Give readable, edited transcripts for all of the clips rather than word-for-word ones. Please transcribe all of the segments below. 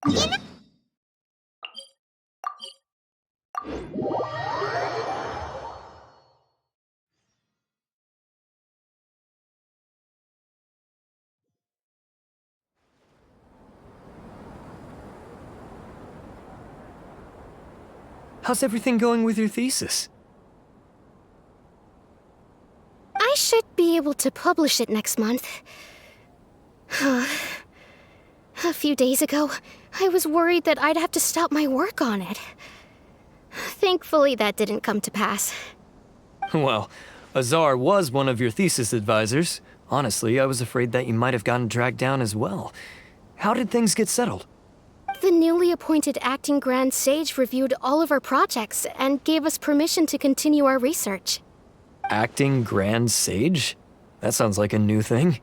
You know, How's everything going with your thesis? I should be able to publish it next month. A few days ago, I was worried that I'd have to stop my work on it. Thankfully, that didn't come to pass. Well, Azar was one of your thesis advisors. Honestly, I was afraid that you might have gotten dragged down as well. How did things get settled? The newly appointed acting Grand Sage reviewed all of our projects and gave us permission to continue our research. Acting Grand Sage? That sounds like a new thing.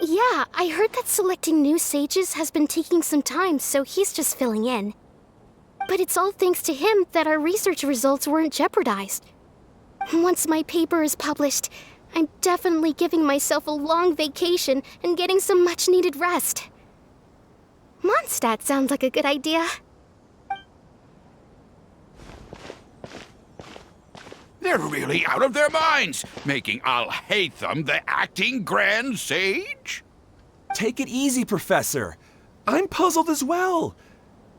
Yeah, I heard that selecting new sages has been taking some time, so he's just filling in. But it's all thanks to him that our research results weren't jeopardized. Once my paper is published, I'm definitely giving myself a long vacation and getting some much-needed rest. Mondstadt sounds like a good idea. They're really out of their minds, making Al-Haytham the acting Grand Sage? Take it easy, Professor. I'm puzzled as well.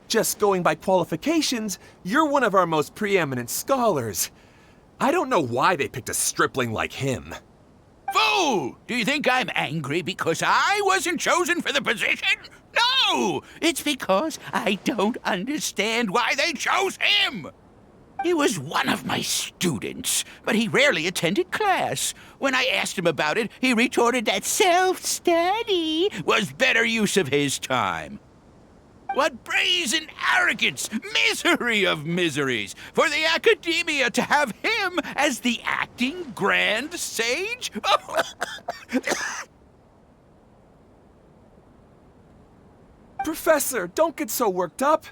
Just going by qualifications, you're one of our most preeminent scholars. I don't know why they picked a stripling like him. Fool! Do you think I'm angry because I wasn't chosen for the position? No! It's because I don't understand why they chose him! He was one of my students, but he rarely attended class. When I asked him about it, he retorted that self-study was better use of his time. What brazen arrogance, misery of miseries, for the academia to have him as the acting Grand Sage? Professor, don't get so worked up.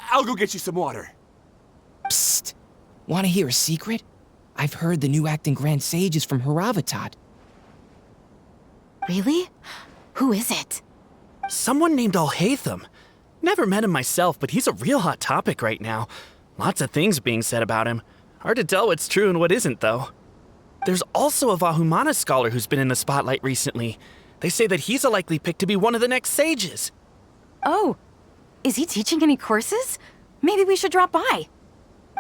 I'll go get you some water. Psst. Want to hear a secret? I've heard the new acting Grand Sage is from Haravatat. Really? Who is it? Someone named Al-Haytham. Never met him myself, but he's a real hot topic right now. Lots of things being said about him. Hard to tell what's true and what isn't, though. There's also a Vahumana scholar who's been in the spotlight recently. They say that he's a likely pick to be one of the next sages. Oh, is he teaching any courses? Maybe we should drop by.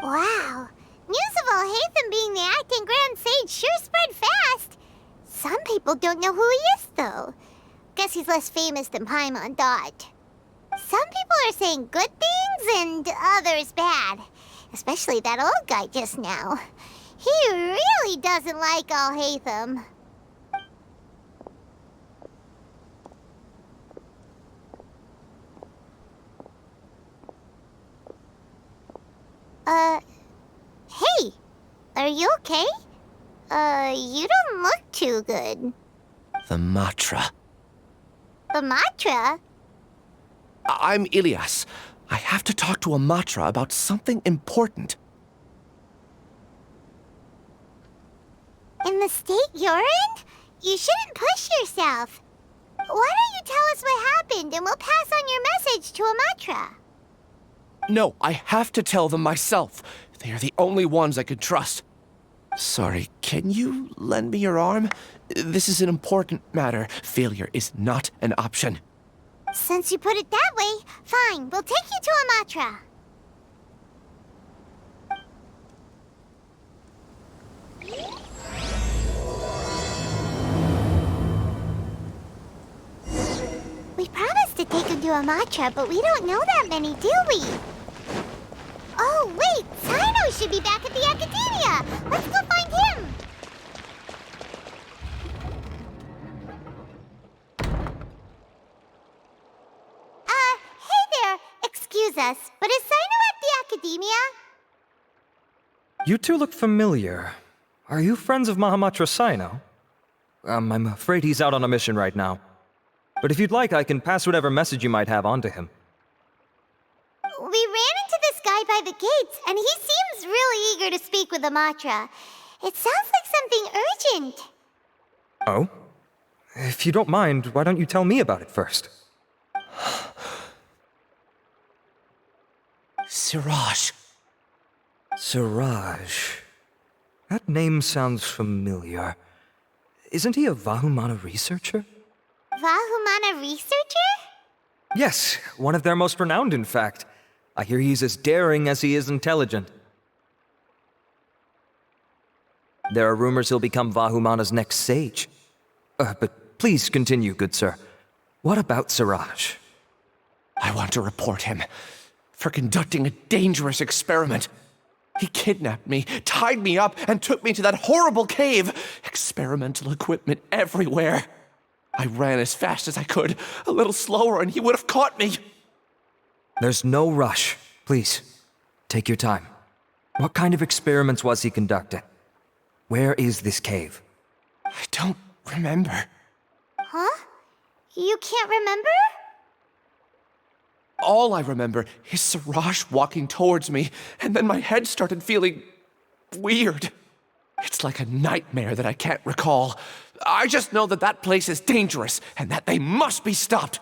Wow. News of Al-Haytham being the acting Grand Sage sure spread fast. Some people don't know who he is, though. Guess he's less famous than Paimon Dot. Some people are saying good things and others bad. Especially that old guy just now. He really doesn't like Al-Haytham. Hey! Are you okay? You don't look too good. The Matra. The Matra? I'm Ilias. I have to talk to a Matra about something important. In the state you're in? You shouldn't push yourself. Why don't you tell us what happened and we'll pass on your message to a Matra? No, I have to tell them myself. They are the only ones I can trust. Sorry, can you lend me your arm? This is an important matter. Failure is not an option. Since you put it that way, fine, we'll take you to a Matra. We promised to take him to a Matra, but we don't know that many, do we? Oh, wait! Sino should be back at the Academia! Let's go find him! Hey there! Excuse us, but is Sino at the Academia? You two look familiar. Are you friends of Mahamatra Sino? I'm afraid he's out on a mission right now. But if you'd like, I can pass whatever message you might have on to him. We ran into this guy by the gates, and he seems really eager to speak with Amatra. It sounds like something urgent. Oh? If you don't mind, why don't you tell me about it first? Siraj. Siraj. That name sounds familiar. Isn't he a Vahumana researcher? Vahumana researcher? Yes, one of their most renowned, in fact. I hear he's as daring as he is intelligent. There are rumors he'll become Vahumana's next sage. But please continue, good sir. What about Siraj? I want to report him for conducting a dangerous experiment. He kidnapped me, tied me up, and took me to that horrible cave. Experimental equipment everywhere. I ran as fast as I could, a little slower, and he would have caught me. There's no rush. Please, take your time. What kind of experiments was he conducting? Where is this cave? I don't remember. Huh? You can't remember? All I remember is Siraj walking towards me, and then my head started feeling weird. It's like a nightmare that I can't recall. I just know that that place is dangerous, and that they must be stopped.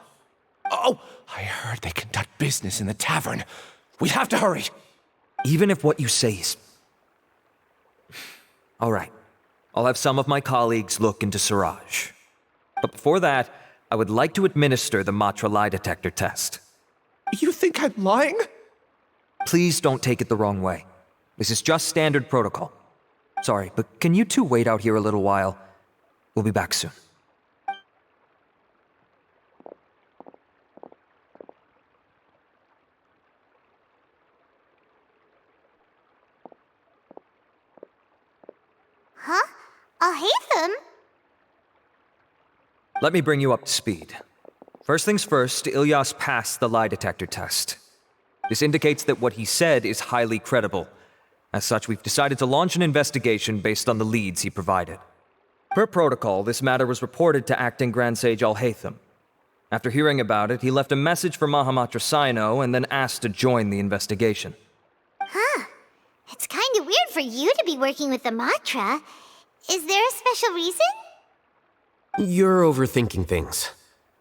Oh, I heard they conduct business in the tavern. We have to hurry. Even if what you say is... All right. I'll have some of my colleagues look into Siraj. But before that, I would like to administer the Matra lie detector test. You think I'm lying? Please don't take it the wrong way. This is just standard protocol. Sorry, but can you two wait out here a little while? We'll be back soon. Huh? Alhaitham? Let me bring you up to speed. First things first, Ilyas passed the lie detector test. This indicates that what he said is highly credible. As such, we've decided to launch an investigation based on the leads he provided. Per protocol, this matter was reported to Acting Grand Sage Alhaitham. After hearing about it, he left a message for Mahamatra Sino and then asked to join the investigation. Huh. It's kind of weird for you to be working with the Matra. Is there a special reason? You're overthinking things.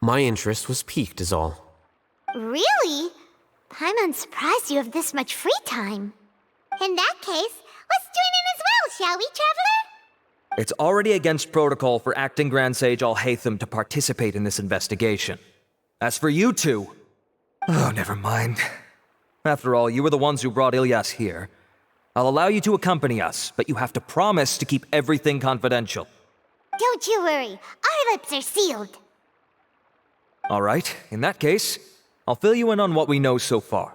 My interest was piqued is all. Really? I'm surprised you have this much free time. In that case, let's join in as well, shall we, Traveler? It's already against protocol for Acting Grand Sage Alhaitham to participate in this investigation. As for you two... Oh, never mind. After all, you were the ones who brought Ilyas here. I'll allow you to accompany us, but you have to promise to keep everything confidential. Don't you worry. Our lips are sealed. All right, in that case, I'll fill you in on what we know so far.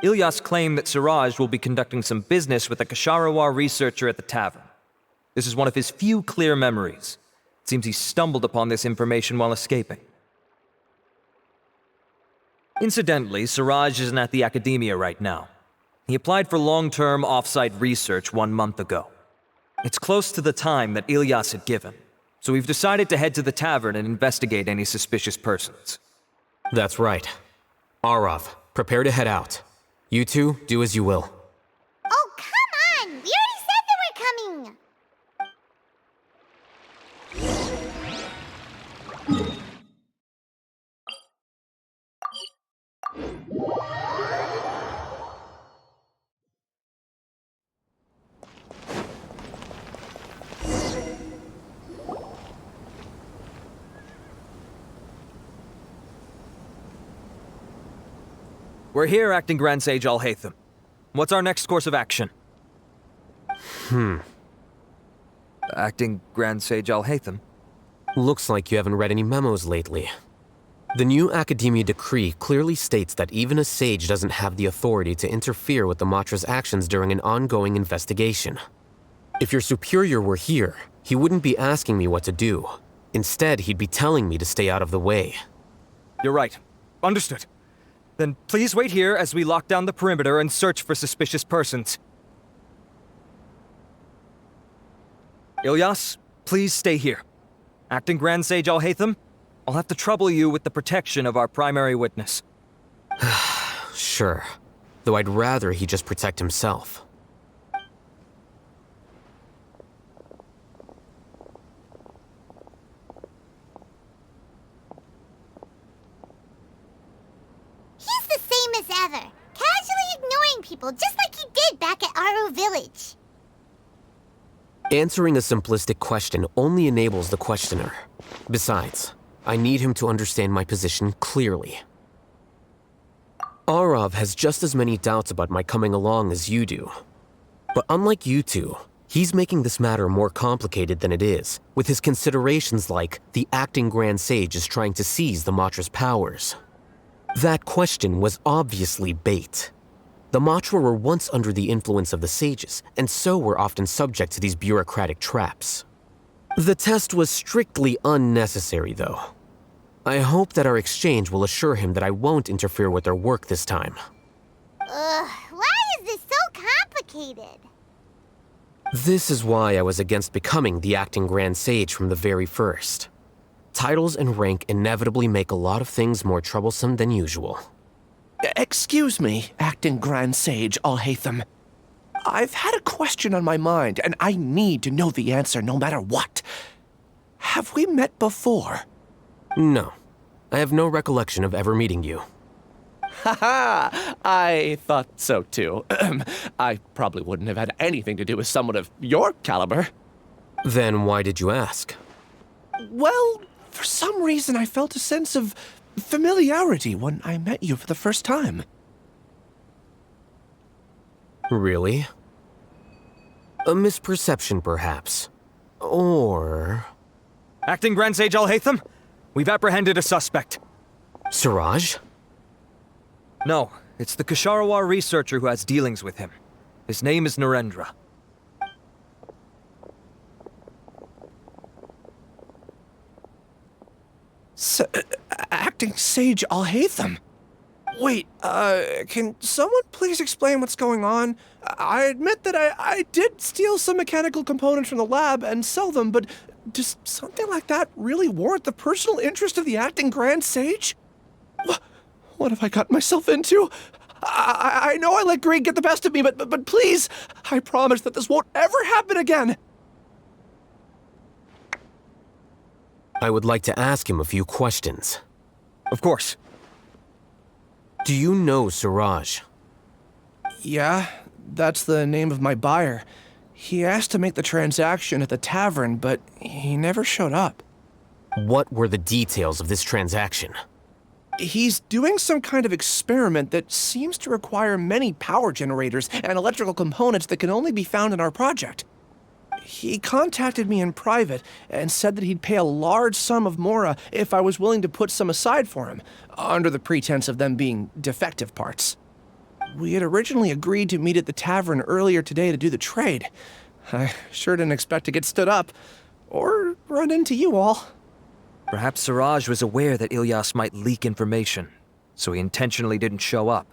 Ilyas claimed that Siraj will be conducting some business with a Kasharawar researcher at the tavern. This is one of his few clear memories. It seems he stumbled upon this information while escaping. Incidentally, Siraj isn't at the academia right now. He applied for long-term off-site research 1 month ago. It's close to the time that Ilyas had given, so we've decided to head to the tavern and investigate any suspicious persons. That's right. Arav, prepare to head out. You two, do as you will. Oh, come on! We already said that we're coming! We're here, Acting Grand Sage Alhaitham. What's our next course of action? Acting Grand Sage Alhaitham? Looks like you haven't read any memos lately. The new Academia decree clearly states that even a sage doesn't have the authority to interfere with the Matra's actions during an ongoing investigation. If your superior were here, he wouldn't be asking me what to do. Instead, he'd be telling me to stay out of the way. You're right. Understood. Then please wait here as we lock down the perimeter and search for suspicious persons. Ilyas, please stay here. Acting Grand Sage Alhaitham, I'll have to trouble you with the protection of our primary witness. Sure. Though I'd rather he just protect himself. He's the same as ever, casually people, just like he did back at Aru Village. Answering a simplistic question only enables the questioner. Besides, I need him to understand my position clearly. Arav has just as many doubts about my coming along as you do. But unlike you two, he's making this matter more complicated than it is, with his considerations like the acting Grand Sage is trying to seize the Matra's powers. That question was obviously bait. The Matra were once under the influence of the sages, and so were often subject to these bureaucratic traps. The test was strictly unnecessary, though. I hope that our exchange will assure him that I won't interfere with their work this time. Why is this so complicated? This is why I was against becoming the acting Grand Sage from the very first. Titles and rank inevitably make a lot of things more troublesome than usual. Excuse me, acting Grand Sage Alhaitham. I've had a question on my mind, and I need to know the answer no matter what. Have we met before? No. I have no recollection of ever meeting you. Haha! I thought so too. I probably wouldn't have had anything to do with someone of your caliber. Then why did you ask? Well, for some reason I felt a sense of familiarity when I met you for the first time. Really? A misperception, perhaps. Or... Acting Grand Sage Alhaitham, we've apprehended a suspect. Siraj? No, it's the Ksharawar researcher who has dealings with him. His name is Narendra. Acting Sage Alhaitham? Wait, can someone please explain what's going on? I admit that I did steal some mechanical components from the lab and sell them, but does something like that really warrant the personal interest of the acting Grand Sage? What have I gotten myself into? I know I let greed get the best of me, but please, I promise that this won't ever happen again. I would like to ask him a few questions. Of course. Do you know Siraj? Yeah, that's the name of my buyer. He asked to make the transaction at the tavern, but he never showed up. What were the details of this transaction? He's doing some kind of experiment that seems to require many power generators and electrical components that can only be found in our project. He contacted me in private and said that he'd pay a large sum of Mora if I was willing to put some aside for him, under the pretense of them being defective parts. We had originally agreed to meet at the tavern earlier today to do the trade. I sure didn't expect to get stood up, or run into you all. Perhaps Siraj was aware that Ilyas might leak information, so he intentionally didn't show up.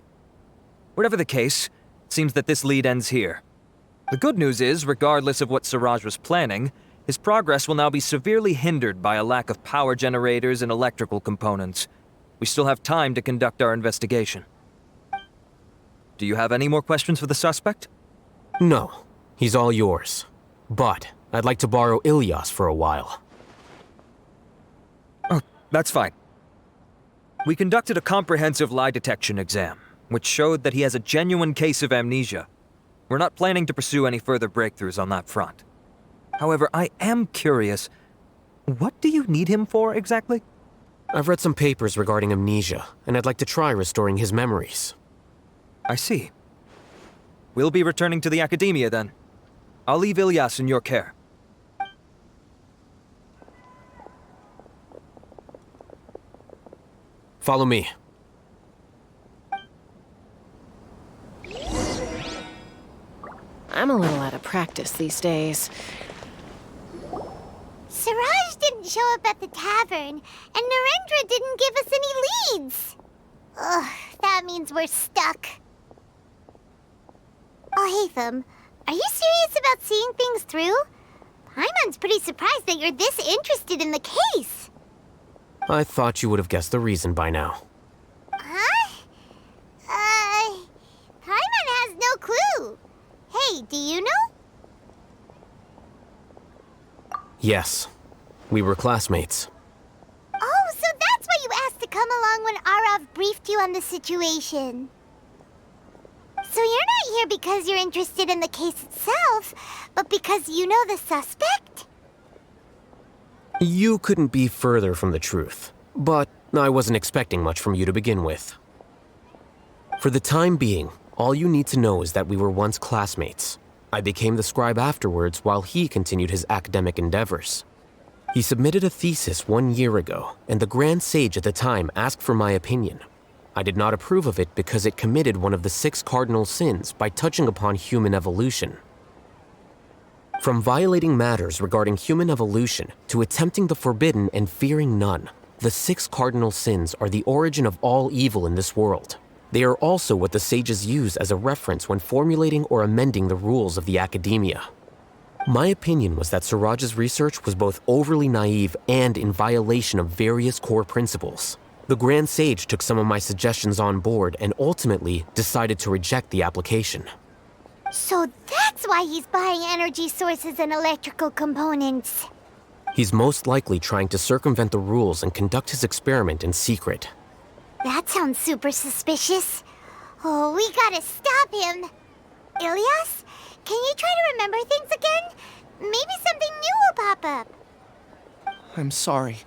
Whatever the case, it seems that this lead ends here. The good news is, regardless of what Siraj was planning, his progress will now be severely hindered by a lack of power generators and electrical components. We still have time to conduct our investigation. Do you have any more questions for the suspect? No. He's all yours. But I'd like to borrow Ilyas for a while. Oh, that's fine. We conducted a comprehensive lie detection exam, which showed that he has a genuine case of amnesia. We're not planning to pursue any further breakthroughs on that front. However, I am curious, what do you need him for exactly? I've read some papers regarding amnesia, and I'd like to try restoring his memories. I see. We'll be returning to the Academia then. I'll leave Ilyas in your care. Follow me. I'm a little out of practice these days. Siraj didn't show up at the tavern, and Narendra didn't give us any leads. Ugh, that means we're stuck. Alhaitham, are you serious about seeing things through? Paimon's pretty surprised that you're this interested in the case. I thought you would have guessed the reason by now. Huh? Paimon has no clue. Hey, do you know? Yes. We were classmates. Oh, so that's why you asked to come along when Arav briefed you on the situation. So you're not here because you're interested in the case itself, but because you know the suspect? You couldn't be further from the truth, but I wasn't expecting much from you to begin with. For the time being, all you need to know is that we were once classmates. I became the scribe afterwards while he continued his academic endeavors. He submitted a thesis 1 year ago, and the Grand Sage at the time asked for my opinion. I did not approve of it because it committed one of the 6 cardinal sins by touching upon human evolution. From violating matters regarding human evolution to attempting the forbidden and fearing none, the 6 cardinal sins are the origin of all evil in this world. They are also what the sages use as a reference when formulating or amending the rules of the academia. My opinion was that Suraj's research was both overly naive and in violation of various core principles. The Grand Sage took some of my suggestions on board and ultimately decided to reject the application. So that's why he's buying energy sources and electrical components. He's most likely trying to circumvent the rules and conduct his experiment in secret. That sounds super suspicious. Oh, we gotta stop him. Ilias, can you try to remember things again? Maybe something new will pop up. I'm sorry,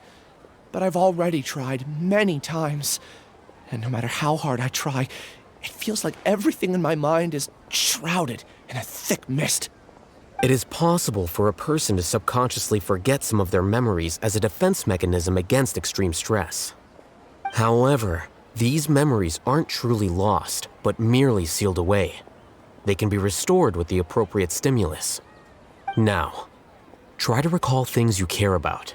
but I've already tried many times. And no matter how hard I try, it feels like everything in my mind is shrouded in a thick mist. It is possible for a person to subconsciously forget some of their memories as a defense mechanism against extreme stress. However, these memories aren't truly lost, but merely sealed away. They can be restored with the appropriate stimulus. Now, try to recall things you care about.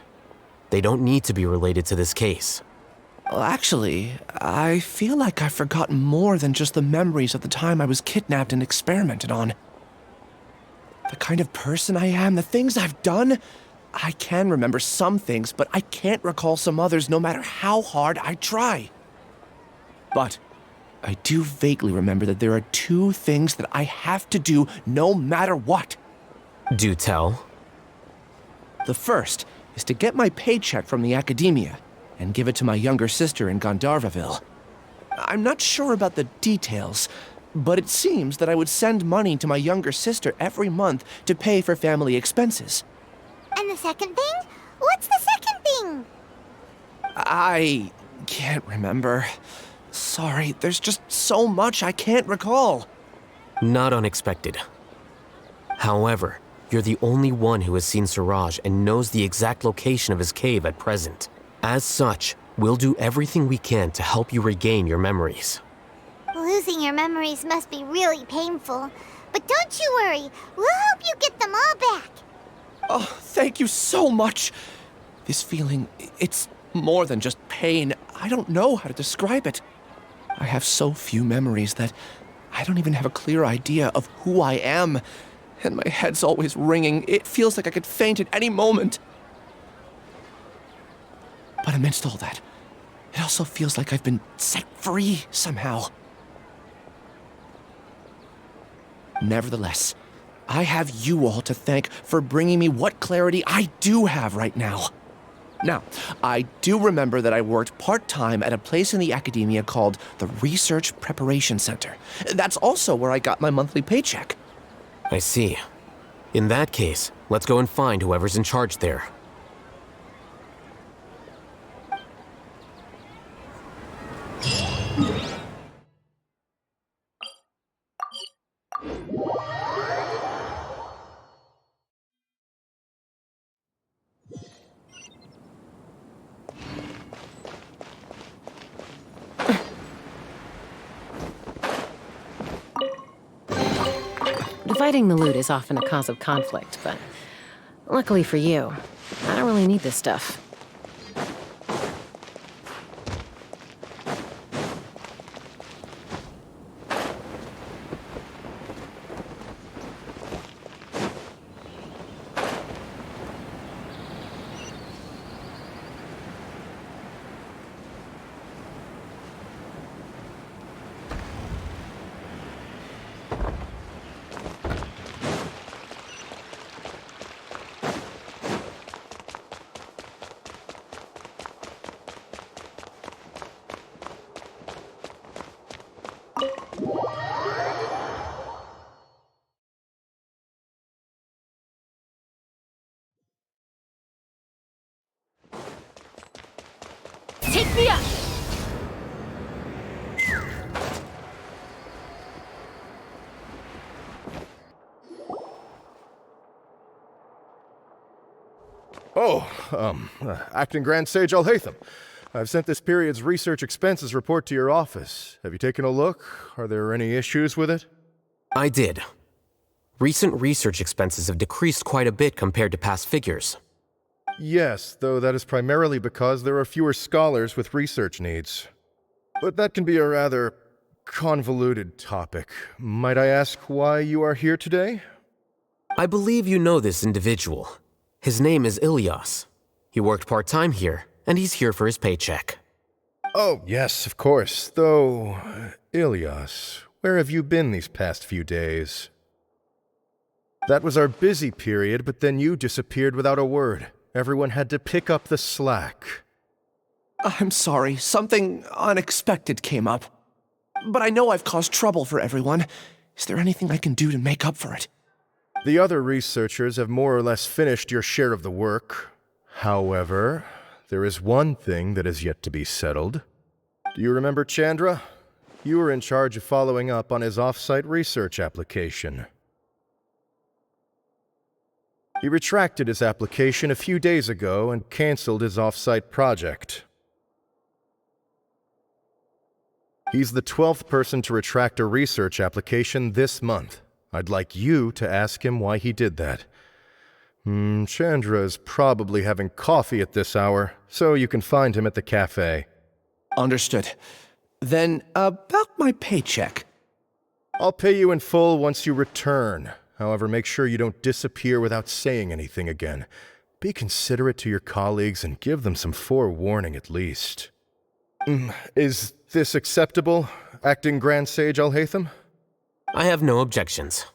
They don't need to be related to this case. Well, actually, I feel like I've forgotten more than just the memories of the time I was kidnapped and experimented on. The kind of person I am, the things I've done, I can remember some things, but I can't recall some others no matter how hard I try. But I do vaguely remember that there are 2 things that I have to do no matter what. Do tell. The first is to get my paycheck from the academia and give it to my younger sister in Gandharvaville. I'm not sure about the details, but it seems that I would send money to my younger sister every month to pay for family expenses. And the second thing? What's the second thing? I can't remember. Sorry, there's just so much I can't recall. Not unexpected. However, you're the only one who has seen Suraj and knows the exact location of his cave at present. As such, we'll do everything we can to help you regain your memories. Losing your memories must be really painful. But don't you worry, we'll help you get them all back. Oh, thank you so much. This feeling, it's more than just pain. I don't know how to describe it. I have so few memories that I don't even have a clear idea of who I am. And my head's always ringing. It feels like I could faint at any moment. But amidst all that, it also feels like I've been set free somehow. Nevertheless, I have you all to thank for bringing me what clarity I do have right now. Now, I do remember that I worked part-time at a place in the academia called the Research Preparation Center. That's also where I got my monthly paycheck. I see. In that case, let's go and find whoever's in charge there. Dividing the loot is often a cause of conflict, but luckily for you, I don't really need this stuff. Acting Grand Sage Alhaitham. I've sent this period's research expenses report to your office. Have you taken a look? Are there any issues with it? I did. Recent research expenses have decreased quite a bit compared to past figures. Yes, though that is primarily because there are fewer scholars with research needs. But that can be a rather convoluted topic. Might I ask why you are here today? I believe you know this individual. His name is Ilias. He worked part-time here, and he's here for his paycheck. Oh, yes, of course. Though, Ilias, where have you been these past few days? That was our busy period, but then you disappeared without a word. Everyone had to pick up the slack. I'm sorry, something unexpected came up. But I know I've caused trouble for everyone. Is there anything I can do to make up for it? The other researchers have more or less finished your share of the work. However, there is one thing that is yet to be settled. Do you remember Chandra? You were in charge of following up on his off-site research application. He retracted his application a few days ago and canceled his off-site project. He's the 12th person to retract a research application this month. I'd like you to ask him why he did that. Chandra is probably having coffee at this hour, so you can find him at the cafe. Understood. Then, about my paycheck. I'll pay you in full once you return. However, make sure you don't disappear without saying anything again. Be considerate to your colleagues and give them some forewarning at least. Is this acceptable, Acting Grand Sage Alhaitham? I have no objections.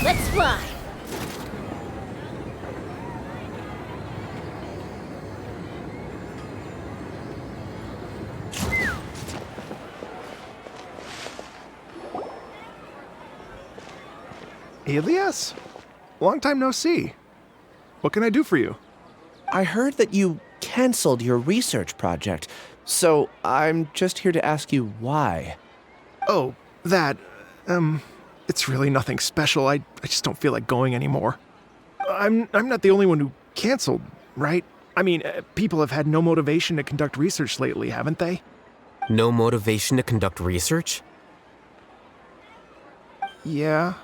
Let's fly! Ilias? Long time no see. What can I do for you? I heard that you canceled your research project, so I'm just here to ask you why. Oh, that, it's really nothing special. I just don't feel like going anymore. I'm not the only one who canceled, right? I mean, people have had no motivation to conduct research lately, haven't they? No motivation to conduct research? Yeah.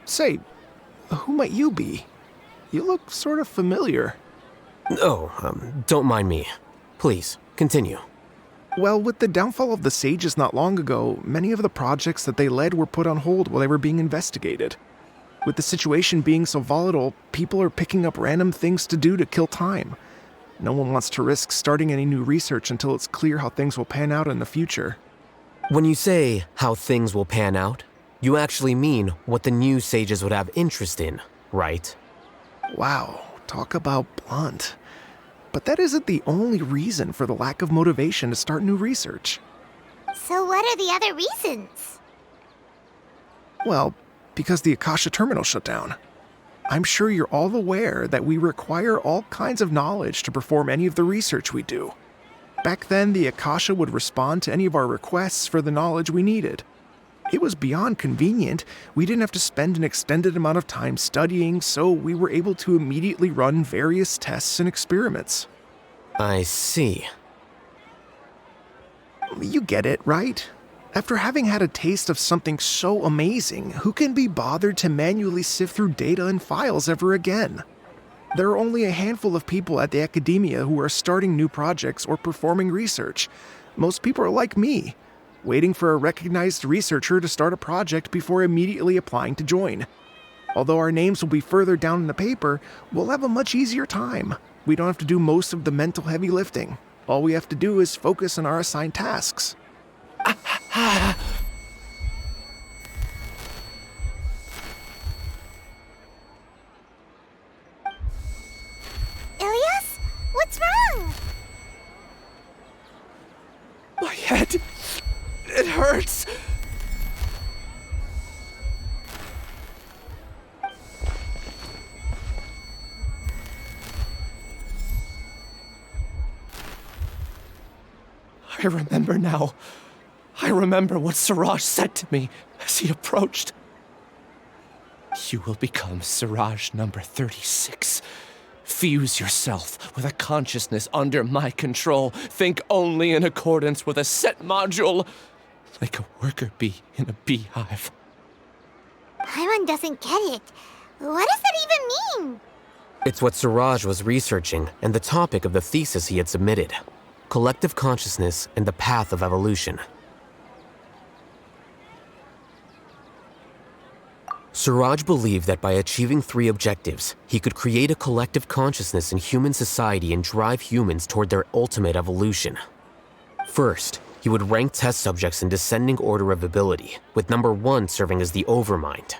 Say, who might you be? You look sort of familiar. Oh, don't mind me. Please, continue. Well, with the downfall of the sages not long ago, many of the projects that they led were put on hold while they were being investigated. With the situation being so volatile, people are picking up random things to do to kill time. No one wants to risk starting any new research until it's clear how things will pan out in the future. When you say how things will pan out, you actually mean what the new sages would have interest in, right? Wow, talk about blunt. But that isn't the only reason for the lack of motivation to start new research. So what are the other reasons? Well, because the Akasha terminal shut down. I'm sure you're all aware that we require all kinds of knowledge to perform any of the research we do. Back then, the Akasha would respond to any of our requests for the knowledge we needed. It was beyond convenient. We didn't have to spend an extended amount of time studying, so we were able to immediately run various tests and experiments. I see. You get it, right? After having had a taste of something so amazing, who can be bothered to manually sift through data and files ever again? There are only a handful of people at the academia who are starting new projects or performing research. Most people are like me, waiting for a recognized researcher to start a project before immediately applying to join. Although our names will be further down in the paper, we'll have a much easier time. We don't have to do most of the mental heavy lifting. All we have to do is focus on our assigned tasks. Ilias? What's wrong? My head. It hurts. I remember now. I remember what Siraj said to me as he approached. You will become Siraj number 36. Fuse yourself with a consciousness under my control. Think only in accordance with a set module, like a worker bee in a beehive. Paimon doesn't get it. What does that even mean? It's what Siraj was researching and the topic of the thesis he had submitted. Collective consciousness and the path of evolution. Siraj believed that by achieving 3 objectives, he could create a collective consciousness in human society and drive humans toward their ultimate evolution. First, he would rank test subjects in descending order of ability, with number 1 serving as the overmind.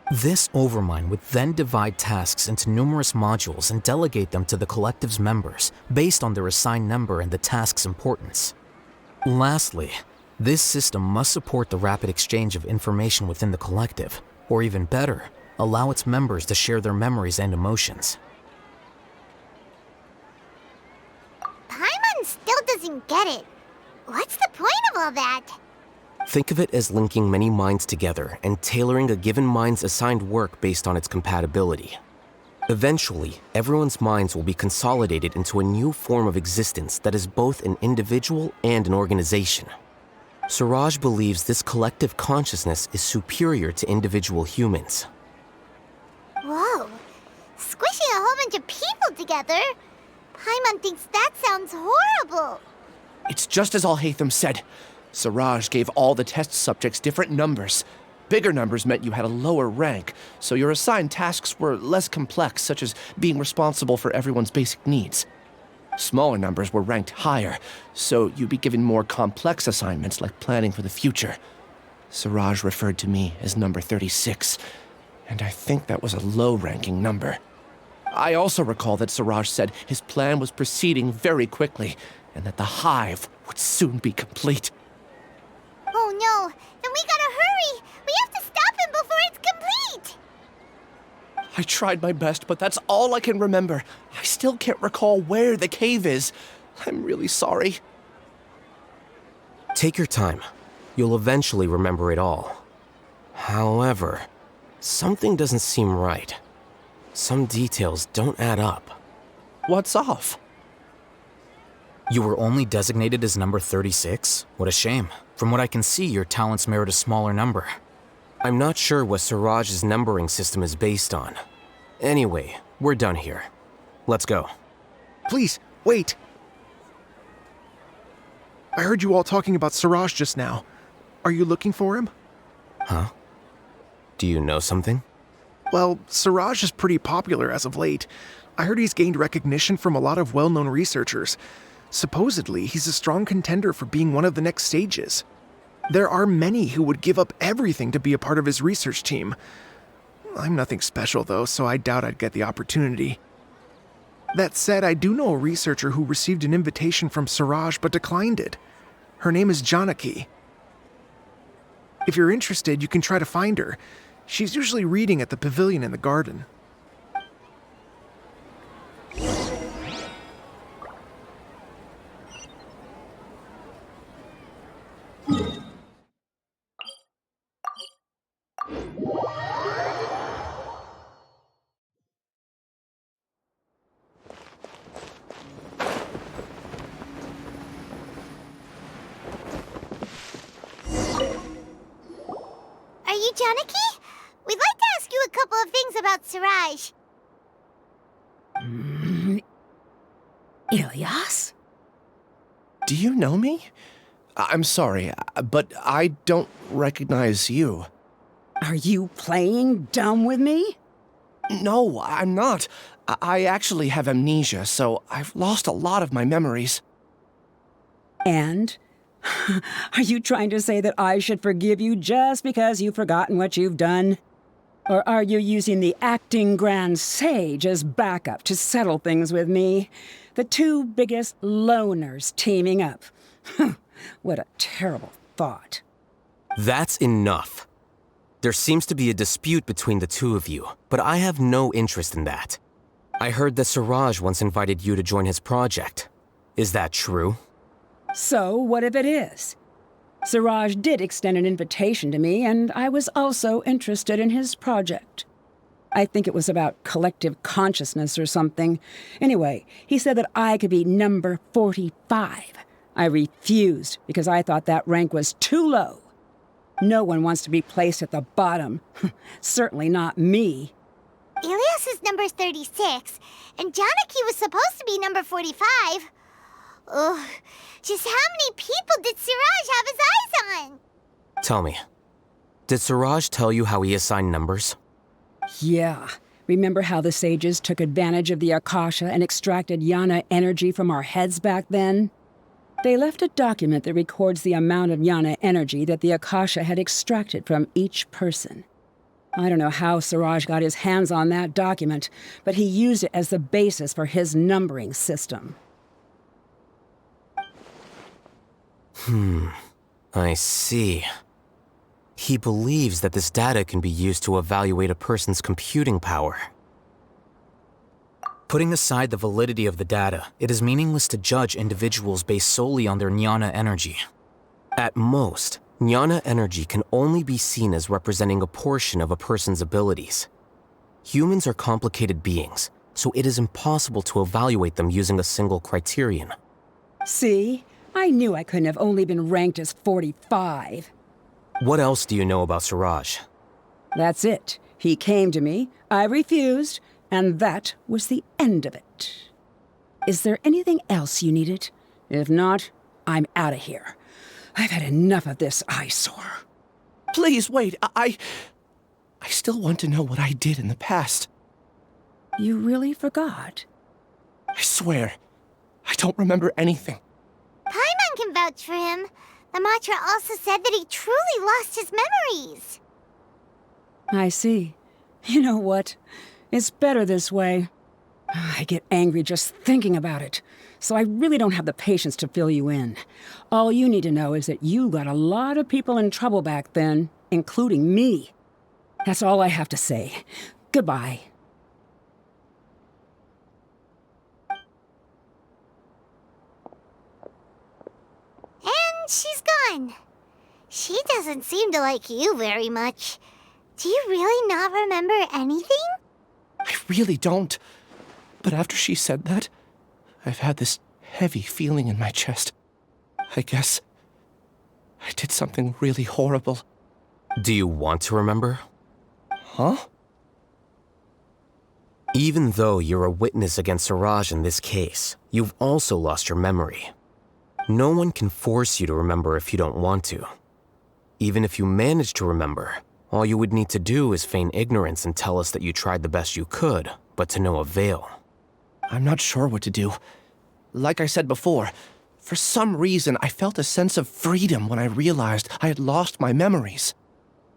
This overmind would then divide tasks into numerous modules and delegate them to the collective's members based on their assigned number and the task's importance. Lastly, this system must support the rapid exchange of information within the collective, or even better, allow its members to share their memories and emotions. Paimon still doesn't get it. What's the point of all that? Think of it as linking many minds together and tailoring a given mind's assigned work based on its compatibility. Eventually, everyone's minds will be consolidated into a new form of existence that is both an individual and an organization. Siraj believes this collective consciousness is superior to individual humans. Whoa. Squishing a whole bunch of people together? Paimon thinks that sounds horrible. It's just as Al-Haytham said. Siraj gave all the test subjects different numbers. Bigger numbers meant you had a lower rank, so your assigned tasks were less complex, such as being responsible for everyone's basic needs. Smaller numbers were ranked higher, so you'd be given more complex assignments like planning for the future. Siraj referred to me as number 36, and I think that was a low-ranking number. I also recall that Siraj said his plan was proceeding very quickly, and that the hive would soon be complete. Oh no, then we gotta hurry! We have to stop him before it's complete! I tried my best, but that's all I can remember. I still can't recall where the cave is. I'm really sorry. Take your time. You'll eventually remember it all. However, something doesn't seem right. Some details don't add up. What's off? You were only designated as number 36? What a shame. From what I can see, your talents merit a smaller number. I'm not sure what Siraj's numbering system is based on. Anyway, we're done here. Let's go. Please, wait. I heard you all talking about Siraj just now. Are you looking for him? Huh? Do you know something? Well, Siraj is pretty popular as of late. I heard he's gained recognition from a lot of well-known researchers. Supposedly, he's a strong contender for being one of the next sages. There are many who would give up everything to be a part of his research team. I'm nothing special, though, so I doubt I'd get the opportunity. That said, I do know a researcher who received an invitation from Siraj but declined it. Her name is Janaki. If you're interested, you can try to find her. She's usually reading at the pavilion in the garden. Are you Janaki? We'd like to ask you a couple of things about Siraj. Ilias? Do you know me? I'm sorry, but I don't recognize you. Are you playing dumb with me? No, I'm not. I actually have amnesia, so I've lost a lot of my memories. And? Are you trying to say that I should forgive you just because you've forgotten what you've done? Or are you using the acting Grand Sage as backup to settle things with me? The two biggest loners teaming up. What a terrible thought. That's enough. There seems to be a dispute between the two of you, but I have no interest in that. I heard that Siraj once invited you to join his project. Is that true? So, what if it is? Siraj did extend an invitation to me, and I was also interested in his project. I think it was about collective consciousness or something. Anyway, he said that I could be number 45. I refused because I thought that rank was too low. No one wants to be placed at the bottom. Certainly not me. Ilias is number 36, and Janaki was supposed to be number 45. Ugh, just how many people did Siraj have his eyes on? Tell me, did Siraj tell you how he assigned numbers? Yeah. Remember how the sages took advantage of the Akasha and extracted Yana energy from our heads back then? They left a document that records the amount of Yana energy that the Akasha had extracted from each person. I don't know how Siraj got his hands on that document, but he used it as the basis for his numbering system. I see. He believes that this data can be used to evaluate a person's computing power. Putting aside the validity of the data, it is meaningless to judge individuals based solely on their Jnana energy. At most, Jnana energy can only be seen as representing a portion of a person's abilities. Humans are complicated beings, so it is impossible to evaluate them using a single criterion. See? I knew I couldn't have only been ranked as 45. What else do you know about Siraj? That's it. He came to me, I refused, and that was the end of it. Is there anything else you needed? If not, I'm out of here. I've had enough of this eyesore. Please, wait. I still want to know what I did in the past. You really forgot? I swear, I don't remember anything. Paimon can vouch for him. The mantra also said that he truly lost his memories. I see. You know what? It's better this way. I get angry just thinking about it, so I really don't have the patience to fill you in. All you need to know is that you got a lot of people in trouble back then, including me. That's all I have to say. Goodbye. And she's gone. She doesn't seem to like you very much. Do you really not remember anything? I really don't. But after she said that, I've had this heavy feeling in my chest. I guess I did something really horrible. Do you want to remember? Huh? Even though you're a witness against Siraj in this case, you've also lost your memory. No one can force you to remember if you don't want to. Even if you manage to remember, all you would need to do is feign ignorance and tell us that you tried the best you could, but to no avail. I'm not sure what to do. Like I said before, for some reason I felt a sense of freedom when I realized I had lost my memories.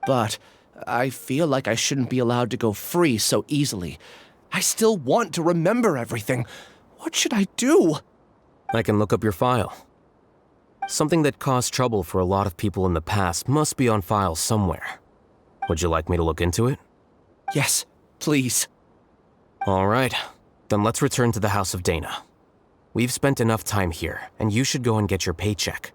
But I feel like I shouldn't be allowed to go free so easily. I still want to remember everything. What should I do? I can look up your file. Something that caused trouble for a lot of people in the past must be on file somewhere. Would you like me to look into it? Yes, please. All right. Then let's return to the House of Dana. We've spent enough time here, and you should go and get your paycheck.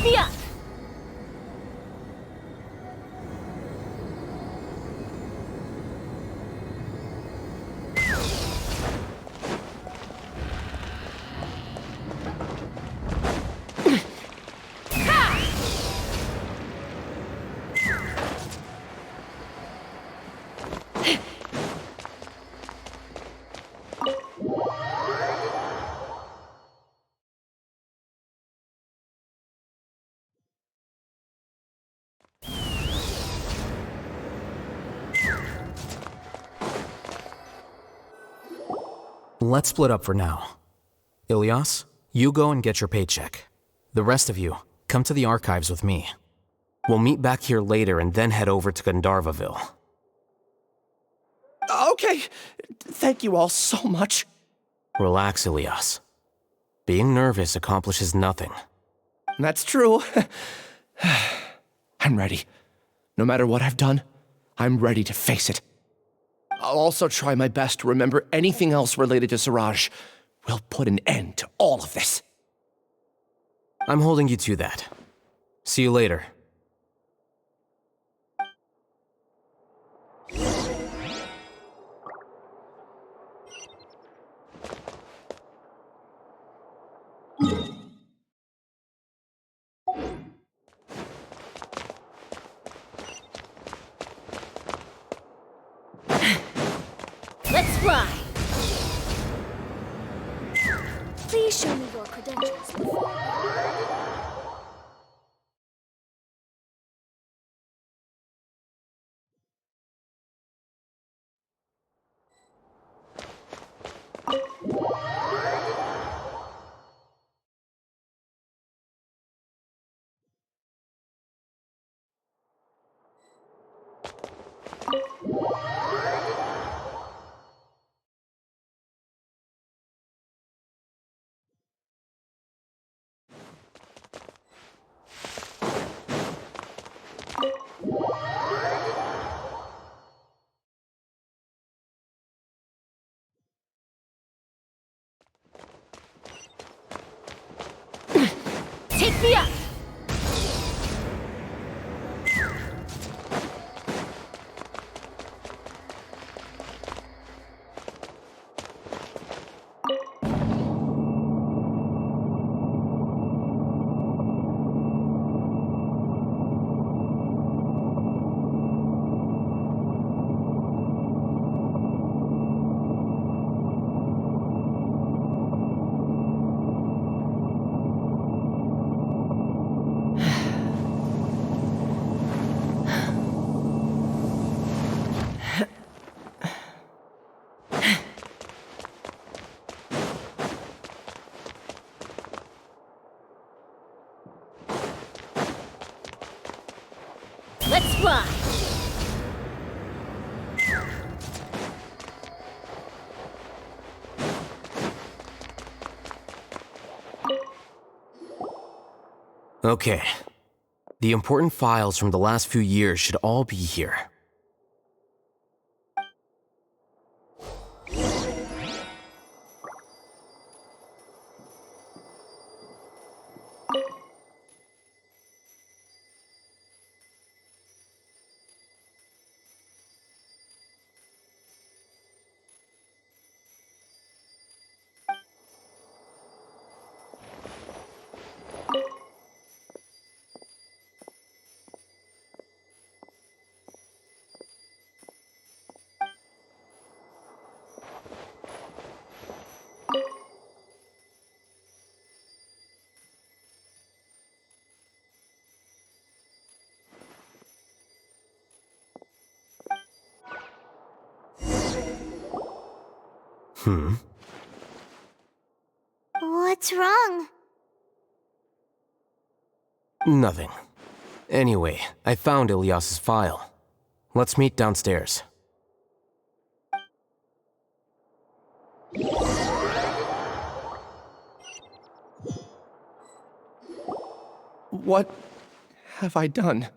me up! Let's split up for now. Ilias, you go and get your paycheck. The rest of you, come to the archives with me. We'll meet back here later and then head over to Gandharvaville. Okay, thank you all so much. Relax, Ilias. Being nervous accomplishes nothing. That's true. I'm ready. No matter what I've done, I'm ready to face it. I'll also try my best to remember anything else related to Siraj. We'll put an end to all of this. I'm holding you to that. See you later. Let's fly! Please show me your credentials before... Take me up! Let's fly! Okay. The important files from the last few years should all be here. What's wrong? Nothing. Anyway, I found Ilias's file. Let's meet downstairs. What have I done?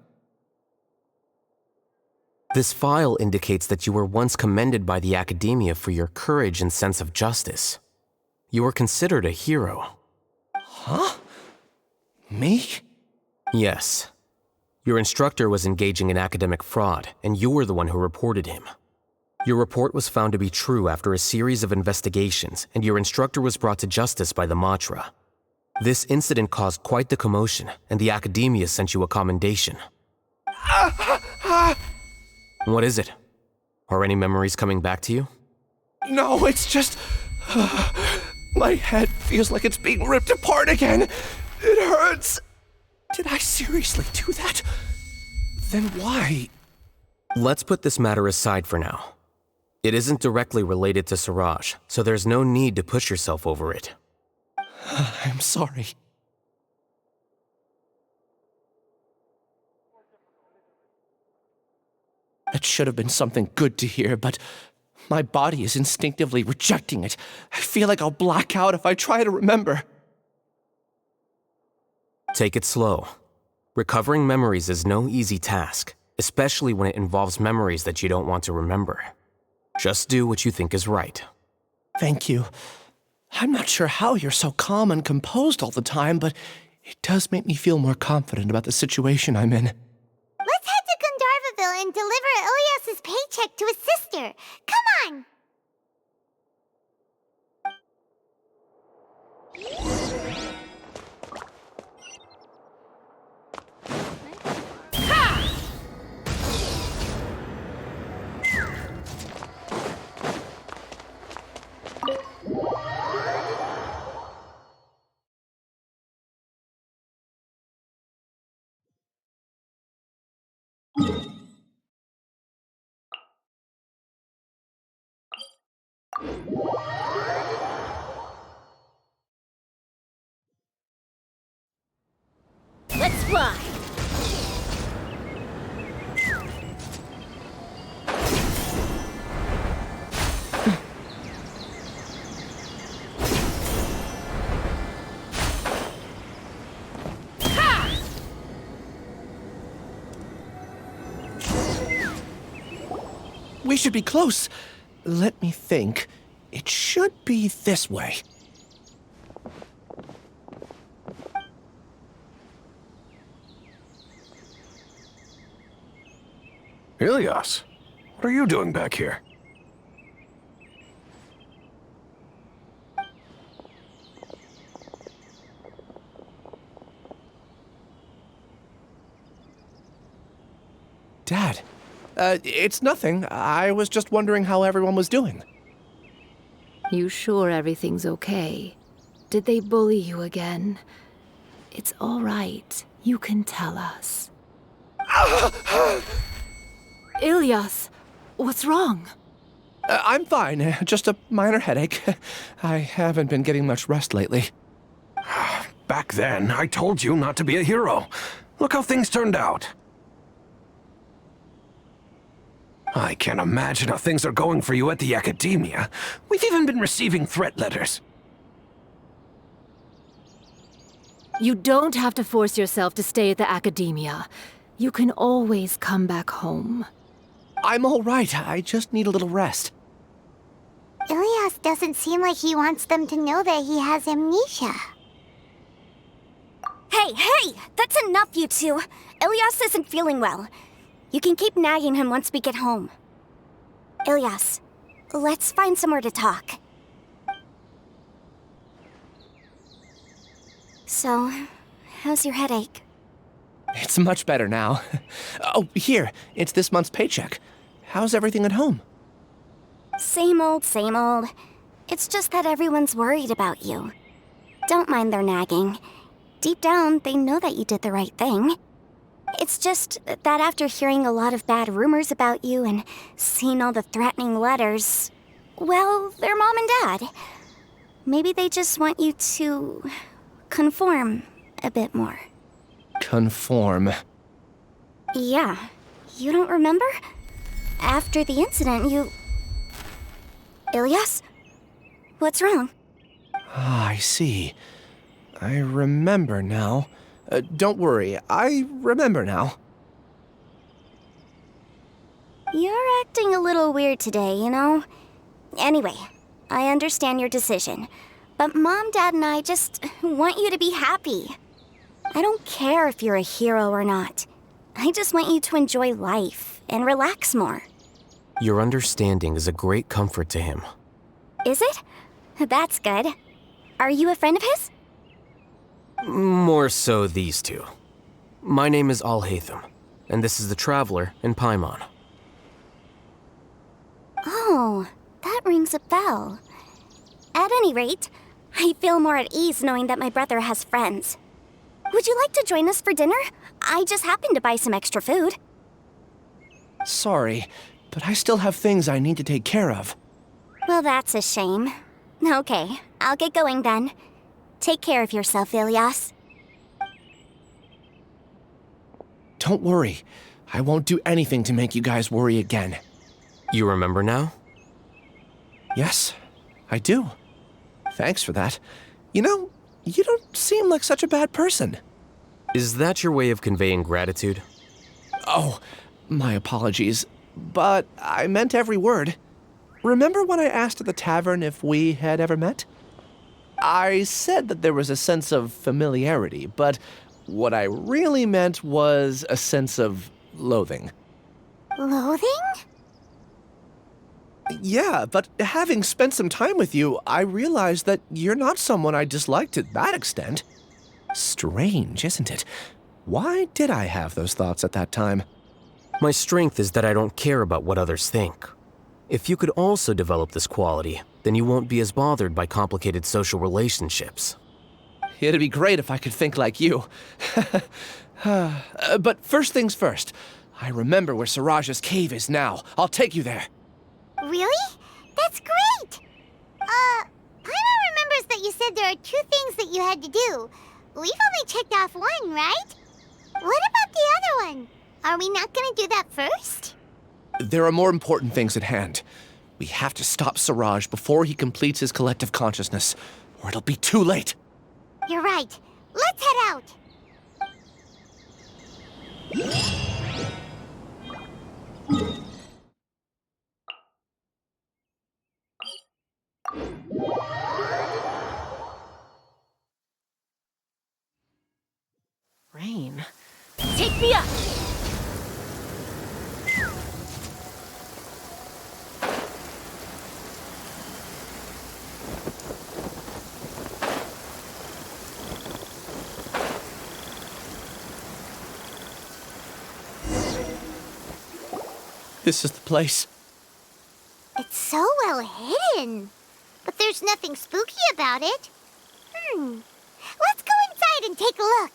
This file indicates that you were once commended by the Academia for your courage and sense of justice. You were considered a hero. Huh? Me? Yes. Your instructor was engaging in academic fraud, and you were the one who reported him. Your report was found to be true after a series of investigations, and your instructor was brought to justice by the Matra. This incident caused quite the commotion, and the Academia sent you a commendation. What is it? Are any memories coming back to you? No, it's just... my head feels like it's being ripped apart again. It hurts. Did I seriously do that? Then why? Let's put this matter aside for now. It isn't directly related to Siraj, so there's no need to push yourself over it. I'm sorry. That should have been something good to hear, but my body is instinctively rejecting it. I feel like I'll black out if I try to remember. Take it slow. Recovering memories is no easy task, especially when it involves memories that you don't want to remember. Just do what you think is right. Thank you. I'm not sure how you're so calm and composed all the time, but it does make me feel more confident about the situation I'm in. Let's head to Gandharvaville and deliver Ilyas's paycheck to his sister. Come on! Let's fly! We should be close. Let me think. It should be this way. Ilyas, what are you doing back here? Dad, it's nothing. I was just wondering how everyone was doing. You sure everything's okay? Did they bully you again? It's all right. You can tell us. Ilyas, what's wrong? I'm fine. Just a minor headache. I haven't been getting much rest lately. Back then, I told you not to be a hero. Look how things turned out. I can't imagine how things are going for you at the Academia. We've even been receiving threat letters. You don't have to force yourself to stay at the Academia. You can always come back home. I'm all right. I just need a little rest. Ilyas doesn't seem like he wants them to know that he has amnesia. Hey! That's enough, you two! Ilyas isn't feeling well. You can keep nagging him once we get home. Ilyas, let's find somewhere to talk. So, how's your headache? It's much better now. Oh, here. It's this month's paycheck. How's everything at home? Same old, same old. It's just that everyone's worried about you. Don't mind their nagging. Deep down, they know that you did the right thing. It's just that after hearing a lot of bad rumors about you and seeing all the threatening letters, well, they're mom and dad. Maybe they just want you to conform a bit more. Conform. Yeah. You don't remember? After the incident, you... Ilyas? What's wrong? Ah, I see. I remember now. Don't worry, I remember now. You're acting a little weird today, you know? Anyway, I understand your decision. But Mom, Dad, and I just want you to be happy. I don't care if you're a hero or not. I just want you to enjoy life and relax more. Your understanding is a great comfort to him. Is it? That's good. Are you a friend of his? More so these two. My name is Al-Haytham, and this is the Traveler in Paimon. Oh, that rings a bell. At any rate, I feel more at ease knowing that my brother has friends. Would you like to join us for dinner? I just happened to buy some extra food. Sorry, but I still have things I need to take care of. Well, that's a shame. Okay, I'll get going then. Take care of yourself, Ilias. Don't worry. I won't do anything to make you guys worry again. You remember now? Yes, I do. Thanks for that. You know, you don't seem like such a bad person. Is that your way of conveying gratitude? Oh, my apologies. But I meant every word. Remember when I asked at the tavern if we had ever met? I said that there was a sense of familiarity, but what I really meant was a sense of loathing. Loathing? Yeah, but having spent some time with you, I realized that you're not someone I dislike to that extent. Strange, isn't it? Why did I have those thoughts at that time? My strength is that I don't care about what others think. If you could also develop this quality, then you won't be as bothered by complicated social relationships. It'd be great if I could think like you. But first things first. I remember where Siraj's cave is now. I'll take you there. Really? That's great! Paimon remembers that you said there are 2 things that you had to do. We've only checked off 1, right? What about the other one? Are we not gonna do that first? There are more important things at hand. We have to stop Siraj before he completes his collective consciousness, or it'll be too late. You're right. Let's head out. Rain. Take me up! This is the place. It's so well hidden. But there's nothing spooky about it. Let's go inside and take a look.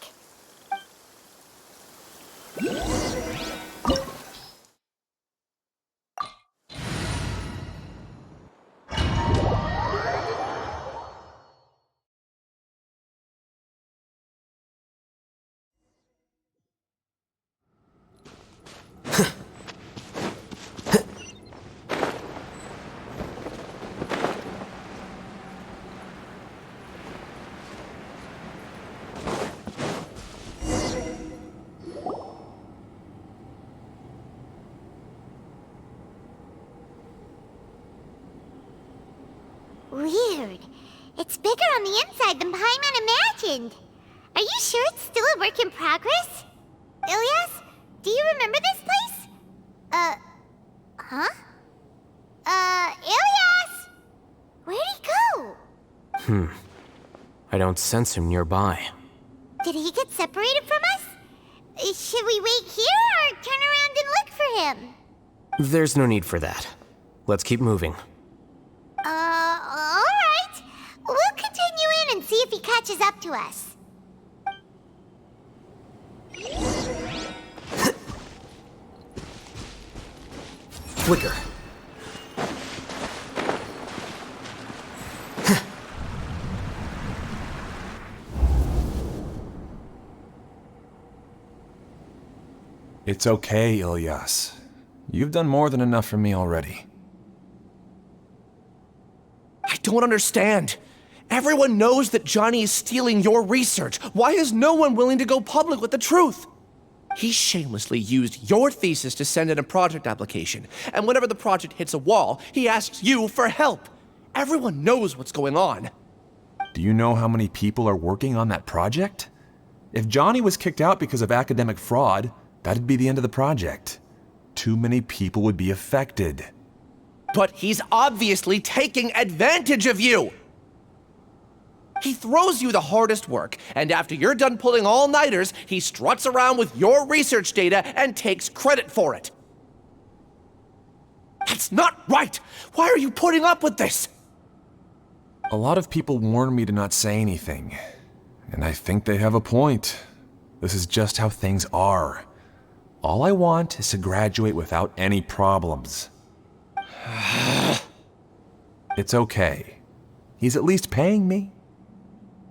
Weird. It's bigger on the inside than Paimon imagined. Are you sure it's still a work in progress? Ilias, do you remember this place? Huh? Ilias! Where'd he go? I don't sense him nearby. Did he get separated from us? Should we wait here or turn around and look for him? There's no need for that. Let's keep moving. Alright. We'll continue in and see if he catches up to us. Flicker. It's okay, Ilias. You've done more than enough for me already. I don't understand. Everyone knows that Johnny is stealing your research. Why is no one willing to go public with the truth? He shamelessly used your thesis to send in a project application, and whenever the project hits a wall, he asks you for help. Everyone knows what's going on. Do you know how many people are working on that project? If Johnny was kicked out because of academic fraud, that'd be the end of the project. Too many people would be affected. But he's obviously taking advantage of you! He throws you the hardest work, and after you're done pulling all-nighters, he struts around with your research data and takes credit for it. That's not right! Why are you putting up with this? A lot of people warn me to not say anything, and I think they have a point. This is just how things are. All I want is to graduate without any problems. It's okay. He's at least paying me.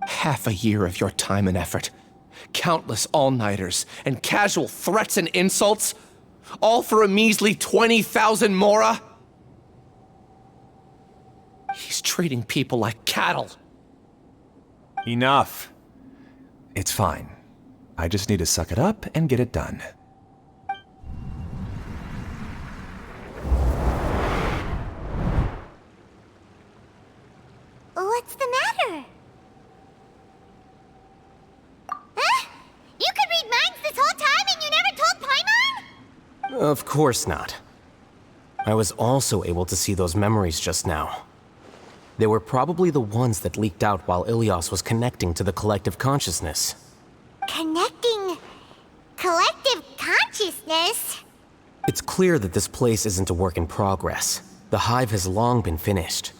Half a year of your time and effort, countless all-nighters, and casual threats and insults, all for a measly 20,000 Mora? He's treating people like cattle. Enough. It's fine. I just need to suck it up and get it done. What's the matter? Huh? You could read minds this whole time and you never told Paimon? Of course not. I was also able to see those memories just now. They were probably the ones that leaked out while Ilias was connecting to the collective consciousness. Connecting collective consciousness? It's clear that this place isn't a work in progress. The hive has long been finished.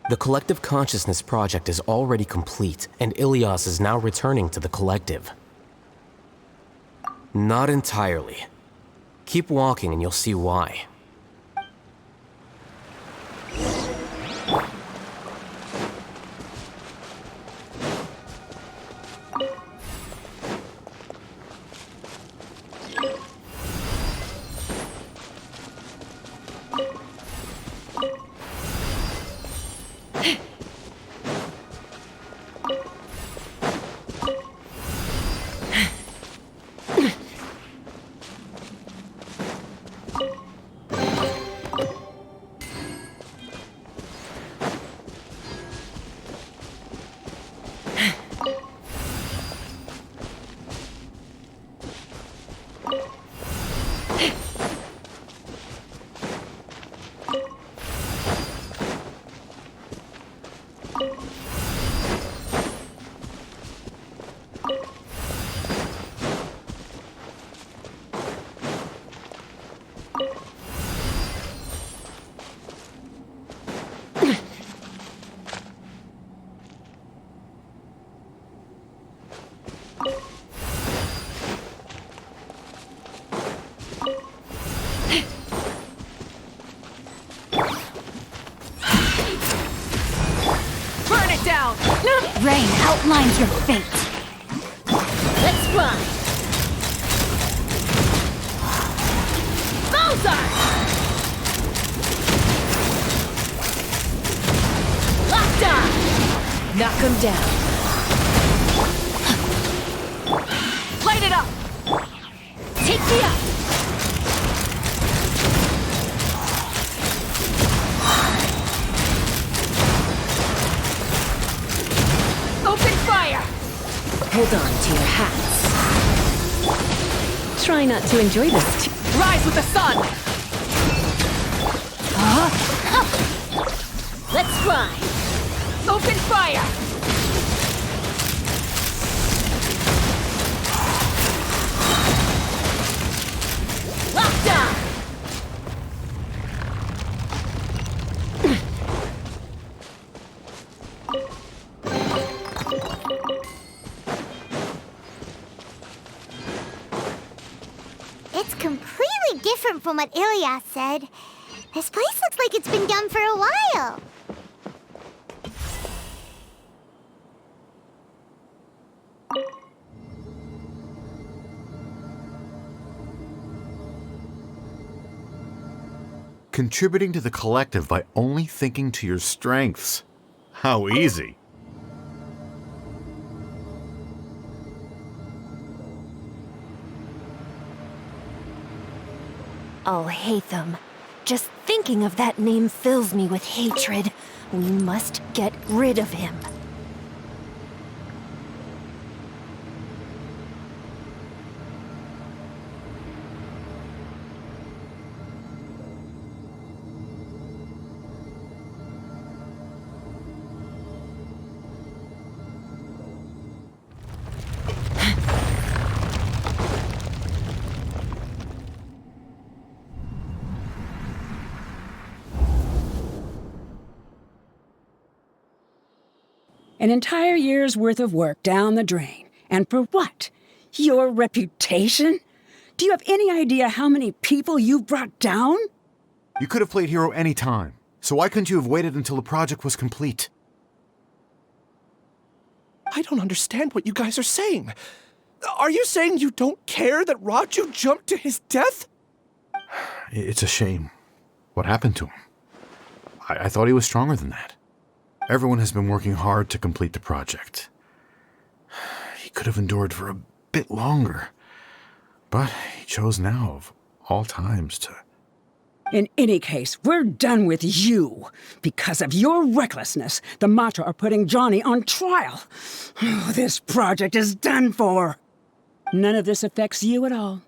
The collective consciousness project is already complete, and Ilias is now returning to the collective. Not entirely. Keep walking and you'll see why. Rain outlines your fate. Let's fly. Vultur! Locked on! Knock him down. Light it up! Take me up! Hold on to your hats. Try not to enjoy this. Rise with the sun! Let's fly! Open fire! Locked on! It's completely different from what Ilias said. This place looks like it's been done for a while. Contributing to the collective by only thinking to your strengths. How easy. Oh, Hatham. Just thinking of that name fills me with hatred. We must get rid of him. An entire year's worth of work down the drain. And for what? Your reputation? Do you have any idea how many people you've brought down? You could have played hero any time, so why couldn't you have waited until the project was complete? I don't understand what you guys are saying. Are you saying you don't care that Raju jumped to his death? It's a shame. What happened to him? I thought he was stronger than that. Everyone has been working hard to complete the project. He could have endured for a bit longer, but he chose now, of all times, to... In any case, we're done with you. Because of your recklessness, the Matra are putting Johnny on trial. This project is done for. None of this affects you at all.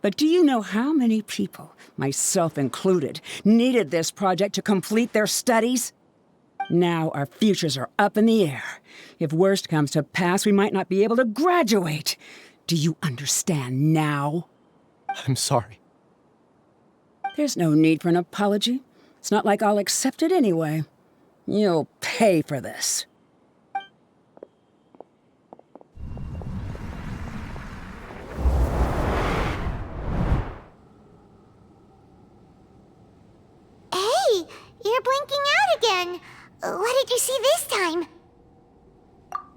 But do you know how many people, myself included, needed this project to complete their studies? Now our futures are up in the air. If worst comes to pass, we might not be able to graduate. Do you understand now? I'm sorry. There's no need for an apology. It's not like I'll accept it anyway. You'll pay for this. Hey, you're blinking out again. What did you see this time?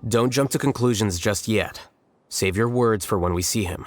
Don't jump to conclusions just yet. Save your words for when we see him.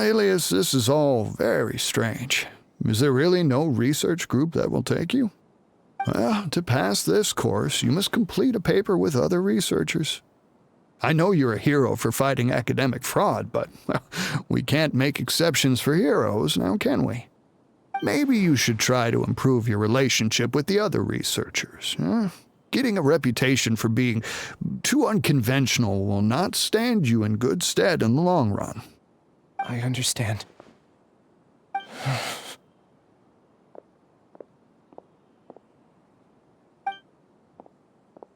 Alias, this is all very strange. Is there really no research group that will take you? Well, to pass this course, you must complete a paper with other researchers. I know you're a hero for fighting academic fraud, but well, we can't make exceptions for heroes, now can we? Maybe you should try to improve your relationship with the other researchers. Getting a reputation for being too unconventional will not stand you in good stead in the long run. I understand.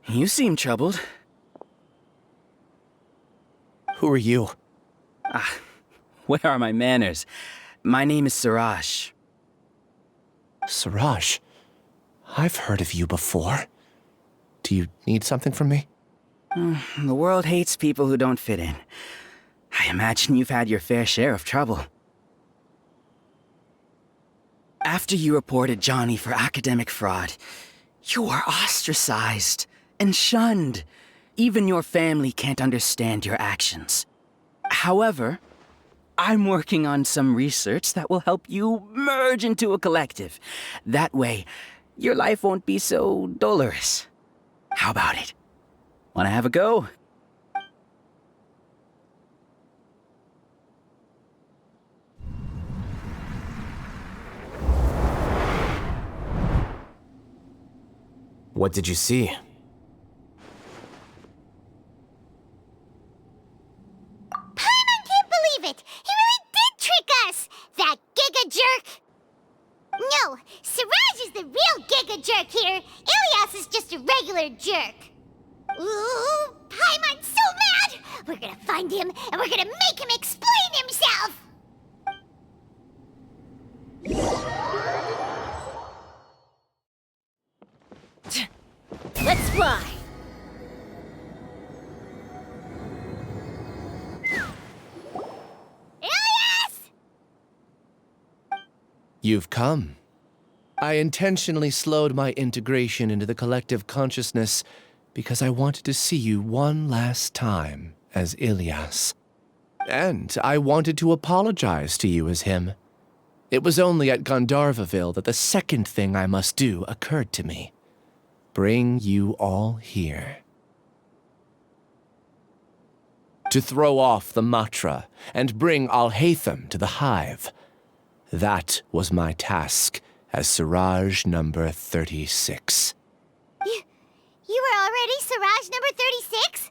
You seem troubled. Who are you? Where are my manners? My name is Siraj. Siraj? I've heard of you before. Do you need something from me? The world hates people who don't fit in. I imagine you've had your fair share of trouble. After you reported Johnny for academic fraud, you were ostracized and shunned. Even your family can't understand your actions. However, I'm working on some research that will help you merge into a collective. That way, your life won't be so dolorous. How about it? Wanna have a go? What did you see? Paimon can't believe it! He really did trick us! That giga jerk! No, Siraj is the real giga jerk here. Ilias is just a regular jerk. Ooh, Paimon's so mad! We're gonna find him and we're gonna make him explain himself! You've come. I intentionally slowed my integration into the collective consciousness because I wanted to see you one last time as Ilias. And I wanted to apologize to you as him. It was only at Gandharvaville that the second thing I must do occurred to me. Bring you all here. To throw off the Matra and bring Alhaitham to the hive. That was my task as Siraj number 36. You were already Siraj number 36?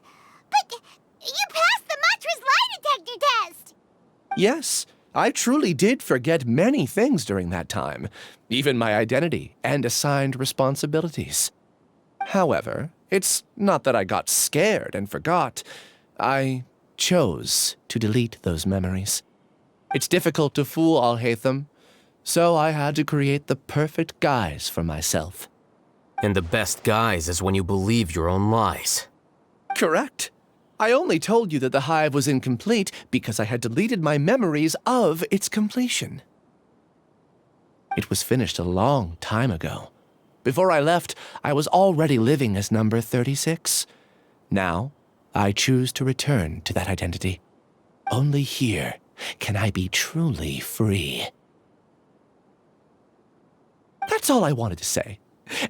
But you passed the Matra's lie detector test! Yes, I truly did forget many things during that time, even my identity and assigned responsibilities. However, it's not that I got scared and forgot. I chose to delete those memories. It's difficult to fool Alhaitham, so I had to create the perfect guise for myself. And the best guise is when you believe your own lies. Correct. I only told you that the hive was incomplete because I had deleted my memories of its completion. It was finished a long time ago. Before I left, I was already living as number 36. Now, I choose to return to that identity. Only here can I be truly free. That's all I wanted to say.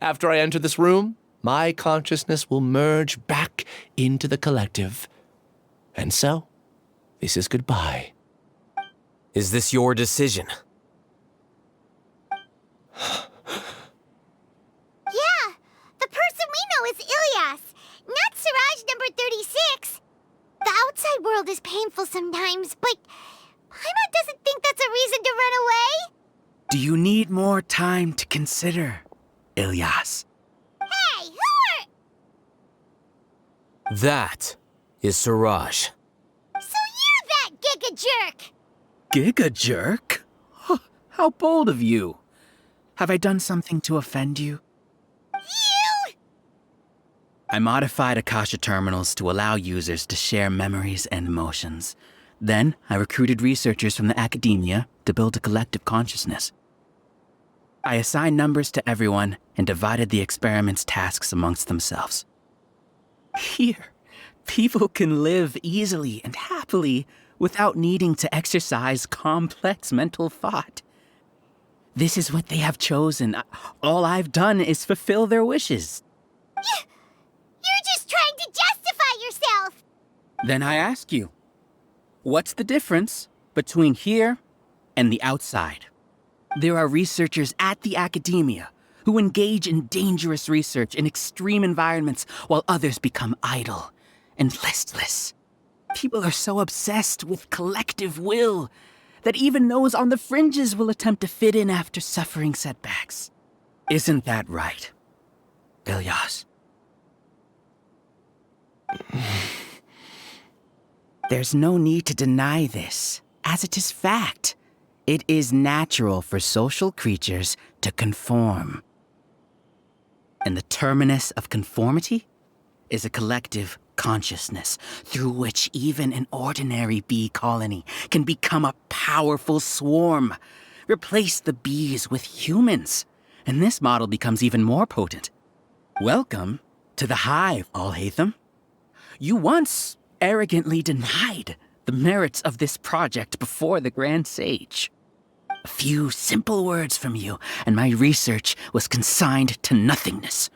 After I enter this room, my consciousness will merge back into the collective. And so, this is goodbye. Is this your decision? Yeah, the person we know is Ilias, not Siraj number 36. The outside world is painful sometimes, but Paimon doesn't think that's a reason to run away. Do you need more time to consider, Ilias? Hey, who are... That is Siraj. So you're that giga jerk! Giga jerk? Oh, how bold of you. Have I done something to offend you? You! I modified Akasha terminals to allow users to share memories and emotions. Then, I recruited researchers from the academia to build a collective consciousness. I assigned numbers to everyone and divided the experiment's tasks amongst themselves. Here, people can live easily and happily without needing to exercise complex mental thought. This is what they have chosen. All I've done is fulfill their wishes. You're just trying to justify yourself! Then I ask you, what's the difference between here and the outside? There are researchers at the academia who engage in dangerous research in extreme environments while others become idle and listless. People are so obsessed with collective will that even those on the fringes will attempt to fit in after suffering setbacks. Isn't that right, Ilias? There's no need to deny this, as it is fact. It is natural for social creatures to conform. And the terminus of conformity is a collective consciousness through which even an ordinary bee colony can become a powerful swarm. Replace the bees with humans, and this model becomes even more potent. Welcome to the hive, Alhaitham. You once arrogantly denied the merits of this project before the Grand Sage. A few simple words from you, and my research was consigned to nothingness.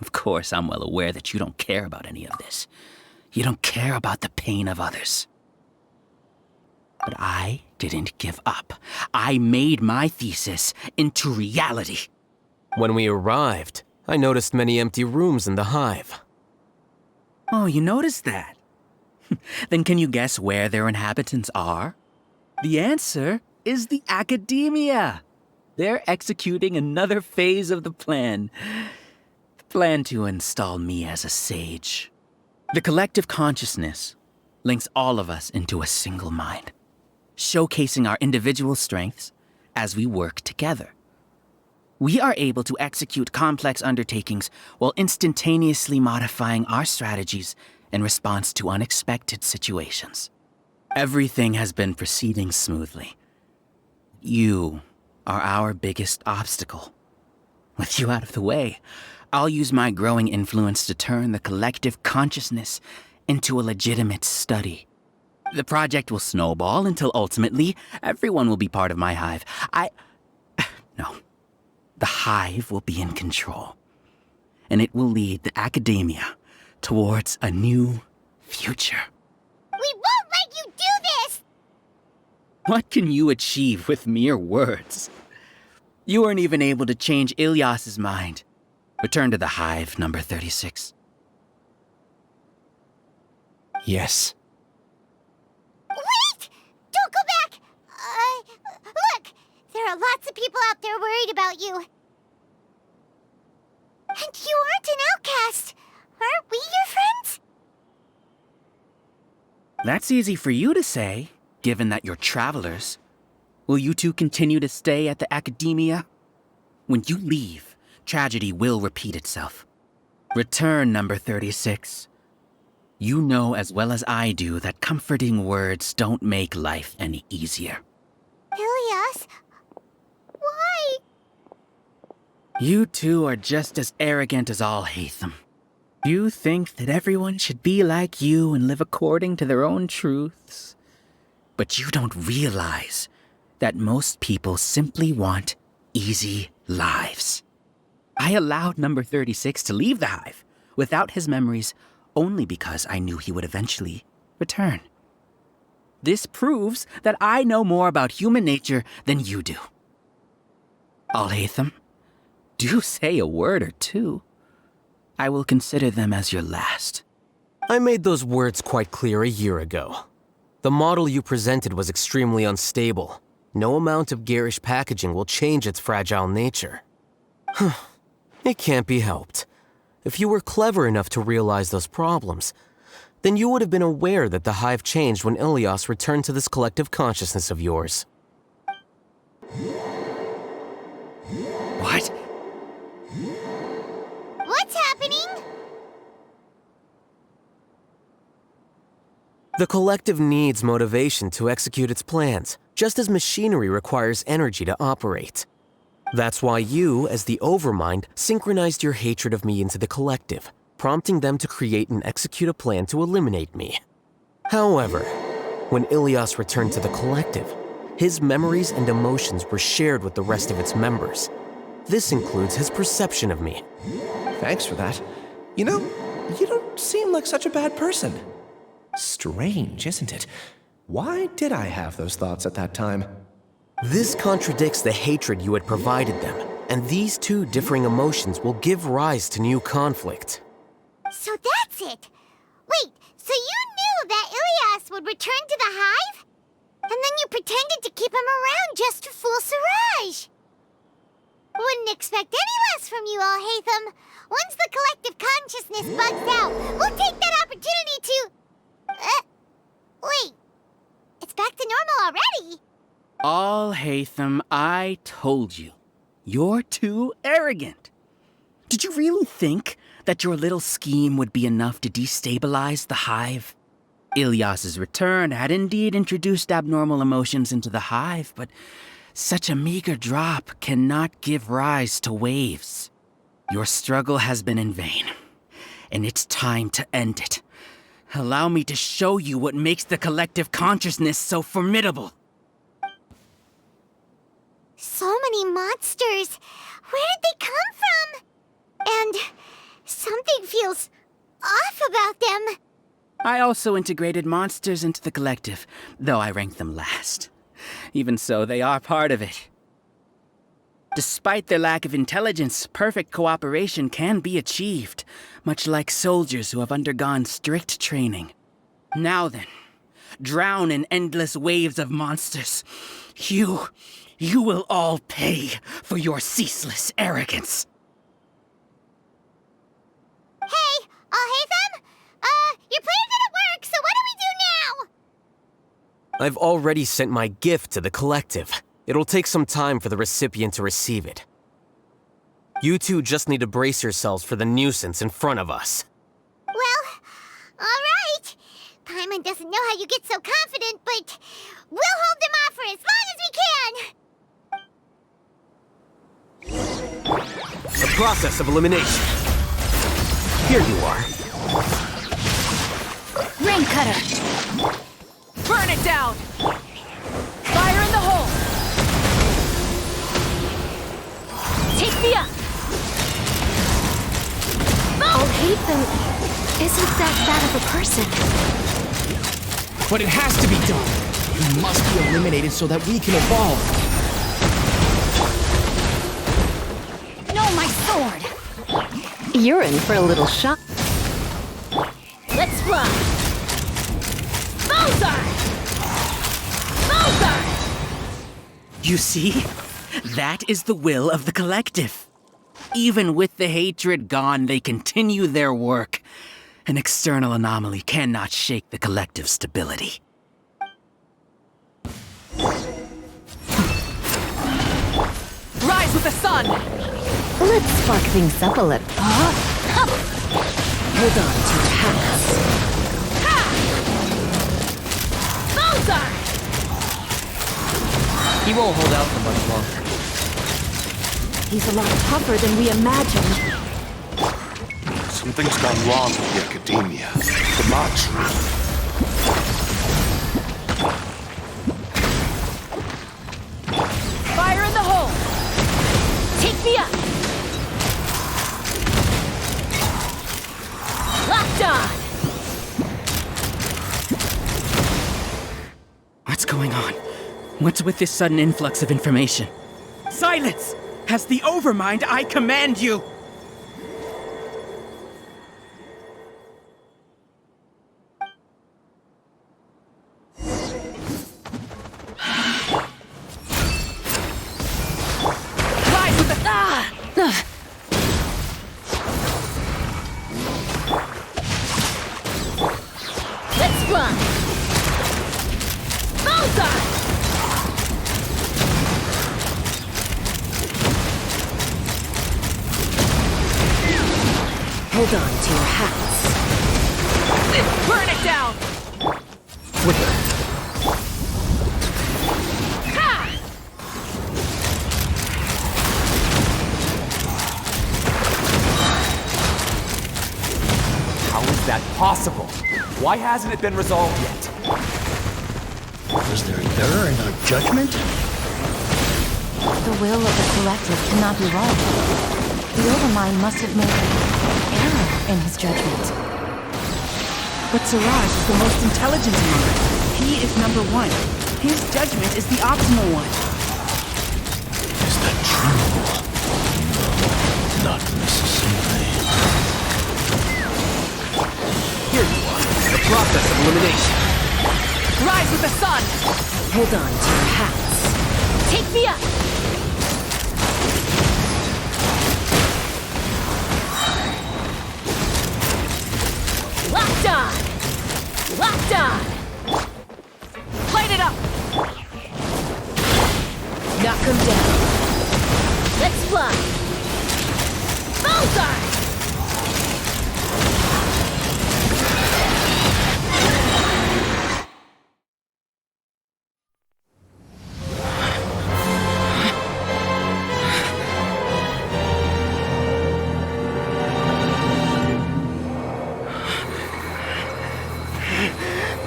Of course, I'm well aware that you don't care about any of this. You don't care about the pain of others. But I didn't give up. I made my thesis into reality. When we arrived, I noticed many empty rooms in the hive. Oh, you noticed that? Then can you guess where their inhabitants are? The answer is the academia. They're executing another phase of the plan. The plan to install me as a sage. The collective consciousness links all of us into a single mind, showcasing our individual strengths as we work together. We are able to execute complex undertakings while instantaneously modifying our strategies in response to unexpected situations. Everything has been proceeding smoothly. You are our biggest obstacle. With you out of the way, I'll use my growing influence to turn the collective consciousness into a legitimate study. The project will snowball until ultimately everyone will be part of my hive. No. The hive will be in control. And it will lead the academia towards a new future. We won't let you do this! What can you achieve with mere words? You weren't even able to change Ilyas's mind. Return to the hive, number 36. Yes. Wait! Don't go back! Look! There are lots of people out there worried about you. And you aren't an outcast. Aren't we your friends? That's easy for you to say, given that you're travelers. Will you two continue to stay at the academia? When you leave, tragedy will repeat itself. Return, number 36. You know as well as I do that comforting words don't make life any easier. Ilyas? Why? You two are just as arrogant as all Hatham. You think that everyone should be like you and live according to their own truths. But you don't realize that most people simply want easy lives. I allowed number 36 to leave the hive without his memories only because I knew he would eventually return. This proves that I know more about human nature than you do. Al-Hatham, do say a word or two. I will consider them as your last. I made those words quite clear a year ago. The model you presented was extremely unstable. No amount of garish packaging will change its fragile nature. It can't be helped. If you were clever enough to realize those problems, then you would have been aware that the hive changed when Ilyas returned to this collective consciousness of yours. What? What's happening? The collective needs motivation to execute its plans, just as machinery requires energy to operate. That's why you, as the Overmind, synchronized your hatred of me into the collective, prompting them to create and execute a plan to eliminate me. However, when Ilyas returned to the collective, his memories and emotions were shared with the rest of its members. This includes his perception of me. Thanks for that. You know, you don't seem like such a bad person. Strange, isn't it? Why did I have those thoughts at that time? This contradicts the hatred you had provided them, and these two differing emotions will give rise to new conflict. So that's it. Wait, so you knew that Ilyas would return to the hive? And then you pretended to keep him around just to fool Siraj. Wouldn't expect any less from you, Al-Hatham. Once the collective consciousness bugs out, we'll take that opportunity to... wait. It's back to normal already. Al-Hatham, I told you. You're too arrogant. Did you really think that your little scheme would be enough to destabilize the hive? Ilyas's return had indeed introduced abnormal emotions into the hive, but such a meager drop cannot give rise to waves. Your struggle has been in vain, and it's time to end it. Allow me to show you what makes the collective consciousness so formidable. So many monsters. Where did they come from? And something feels off about them. I also integrated monsters into the collective, though I ranked them last. Even so, they are part of it. Despite their lack of intelligence, perfect cooperation can be achieved, much like soldiers who have undergone strict training. Now then, drown in endless waves of monsters. You will all pay for your ceaseless arrogance. Hey, Al-Hatham? Your plan didn't work, so what do we do now? I've already sent my gift to the collective. It'll take some time for the recipient to receive it. You two just need to brace yourselves for the nuisance in front of us. Well, all right. Paimon doesn't know how you get so confident, but we'll hold them off for as long as we can. process of elimination. Here you are. Rain cutter. Burn it down. Fire in the hole. Take me up. I'll hate them. Isn't that bad of a person? But it has to be done. You must be eliminated so that we can evolve. No, my sword. You're in for a little shock. Let's fly. Bullseye! Bullseye! You see? That is the will of the collective. Even with the hatred gone, they continue their work. An external anomaly cannot shake the collective stability. Rise with the sun! Let's spark things up a little. Hold on to your hats. Bullseye! He won't hold out for much longer. He's a lot tougher than we imagined. Something's gone wrong with the Academia. The Matra. Fire in the hole! Take me up! Locked on! What's going on? What's with this sudden influx of information? Silence! As the Overmind, I command you! Rise with the... Let's fly! Bullseye! Hold on to your hats. Burn it down! Flicker. Ha! How is that possible? Why hasn't it been resolved yet? Was there an error in our judgment? The will of the collective cannot be wrong. The Overmind must have made an error in his judgment. But Siraj is the most intelligent among us. He is number one. His judgment is the optimal one. Is that true? No, not necessarily. Here you are. The process of elimination. Rise with the sun! Hold on to your hats. Take me up! Locked on! Locked on! Light it up! Knock him down. Let's fly! Bullseye!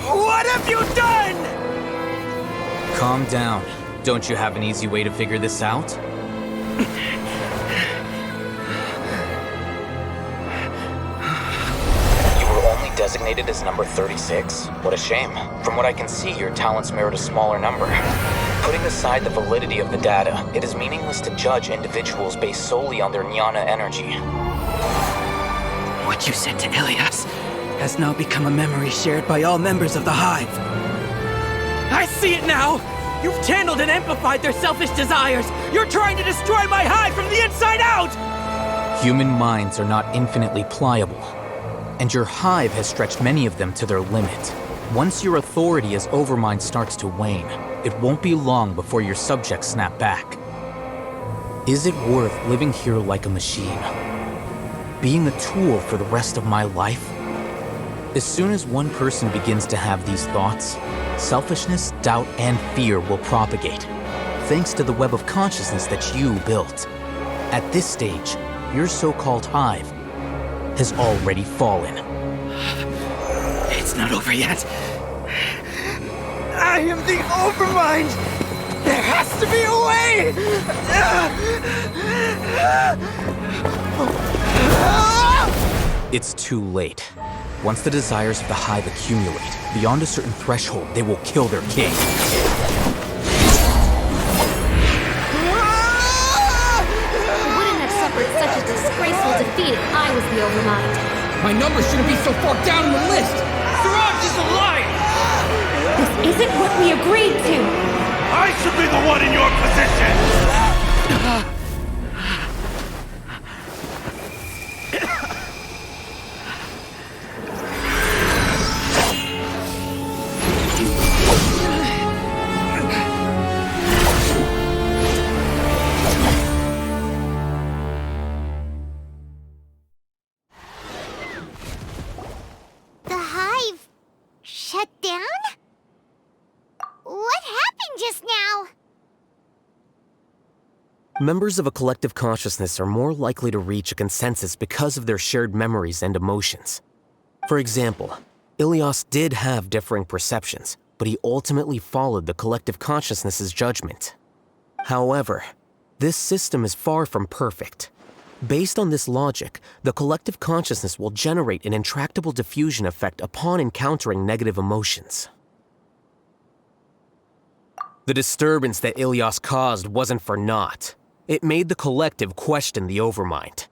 What have you done? Calm down. Don't you have an easy way to figure this out? You were only designated as number 36? What a shame. From what I can see, your talents merit a smaller number. Putting aside the validity of the data, it is meaningless to judge individuals based solely on their jnana energy. What you said to Ilias has now become a memory shared by all members of the Hive. I see it now! You've channeled and amplified their selfish desires! You're trying to destroy my Hive from the inside out! Human minds are not infinitely pliable, and your Hive has stretched many of them to their limit. Once your authority as Overmind starts to wane, it won't be long before your subjects snap back. Is it worth living here like a machine? Being a tool for the rest of my life? As soon as one person begins to have these thoughts, selfishness, doubt, and fear will propagate, thanks to the web of consciousness that you built. At this stage, your so-called hive has already fallen. It's not over yet. I am the Overmind! There has to be a way! It's too late. Once the desires of the hive accumulate, beyond a certain threshold, they will kill their king. I wouldn't have suffered such a disgraceful defeat if I was the Overmind. My number shouldn't be so far down in the list! Siraj is a liar! This isn't what we agreed to! I should be the one in your position! The hive shut down? What happened just now? Members of a collective consciousness are more likely to reach a consensus because of their shared memories and emotions. For example, Ilias did have differing perceptions, but he ultimately followed the collective consciousness's judgment. However, this system is far from perfect. Based on this logic, the collective consciousness will generate an intractable diffusion effect upon encountering negative emotions. The disturbance that Ilias caused wasn't for naught. It made the collective question the Overmind.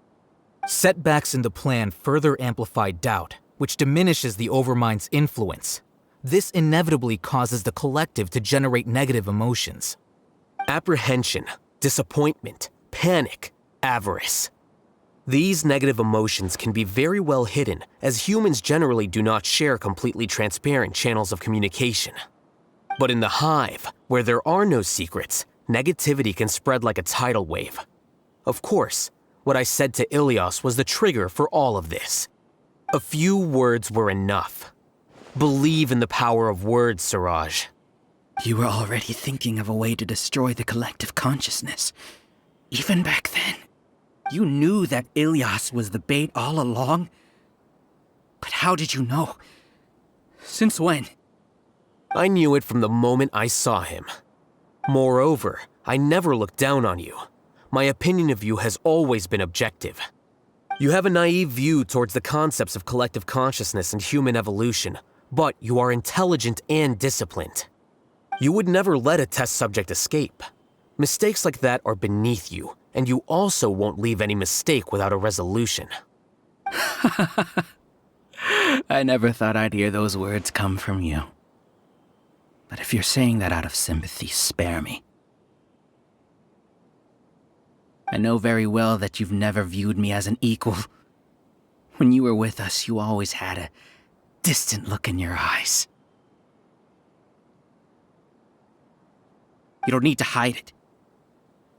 Setbacks in the plan further amplified doubt, which diminishes the Overmind's influence. This inevitably causes the collective to generate negative emotions. Apprehension, disappointment, panic, avarice. These negative emotions can be very well hidden, as humans generally do not share completely transparent channels of communication. But in the hive, where there are no secrets, negativity can spread like a tidal wave. Of course, what I said to Ilias was the trigger for all of this. A few words were enough. Believe in the power of words, Siraj. You were already thinking of a way to destroy the collective consciousness. Even back then. You knew that Ilias was the bait all along? But how did you know? Since when? I knew it from the moment I saw him. Moreover, I never looked down on you. My opinion of you has always been objective. You have a naive view towards the concepts of collective consciousness and human evolution, but you are intelligent and disciplined. You would never let a test subject escape. Mistakes like that are beneath you, and you also won't leave any mistake without a resolution. I never thought I'd hear those words come from you. But if you're saying that out of sympathy, spare me. I know very well that you've never viewed me as an equal. When you were with us, you always had a distant look in your eyes. You don't need to hide it.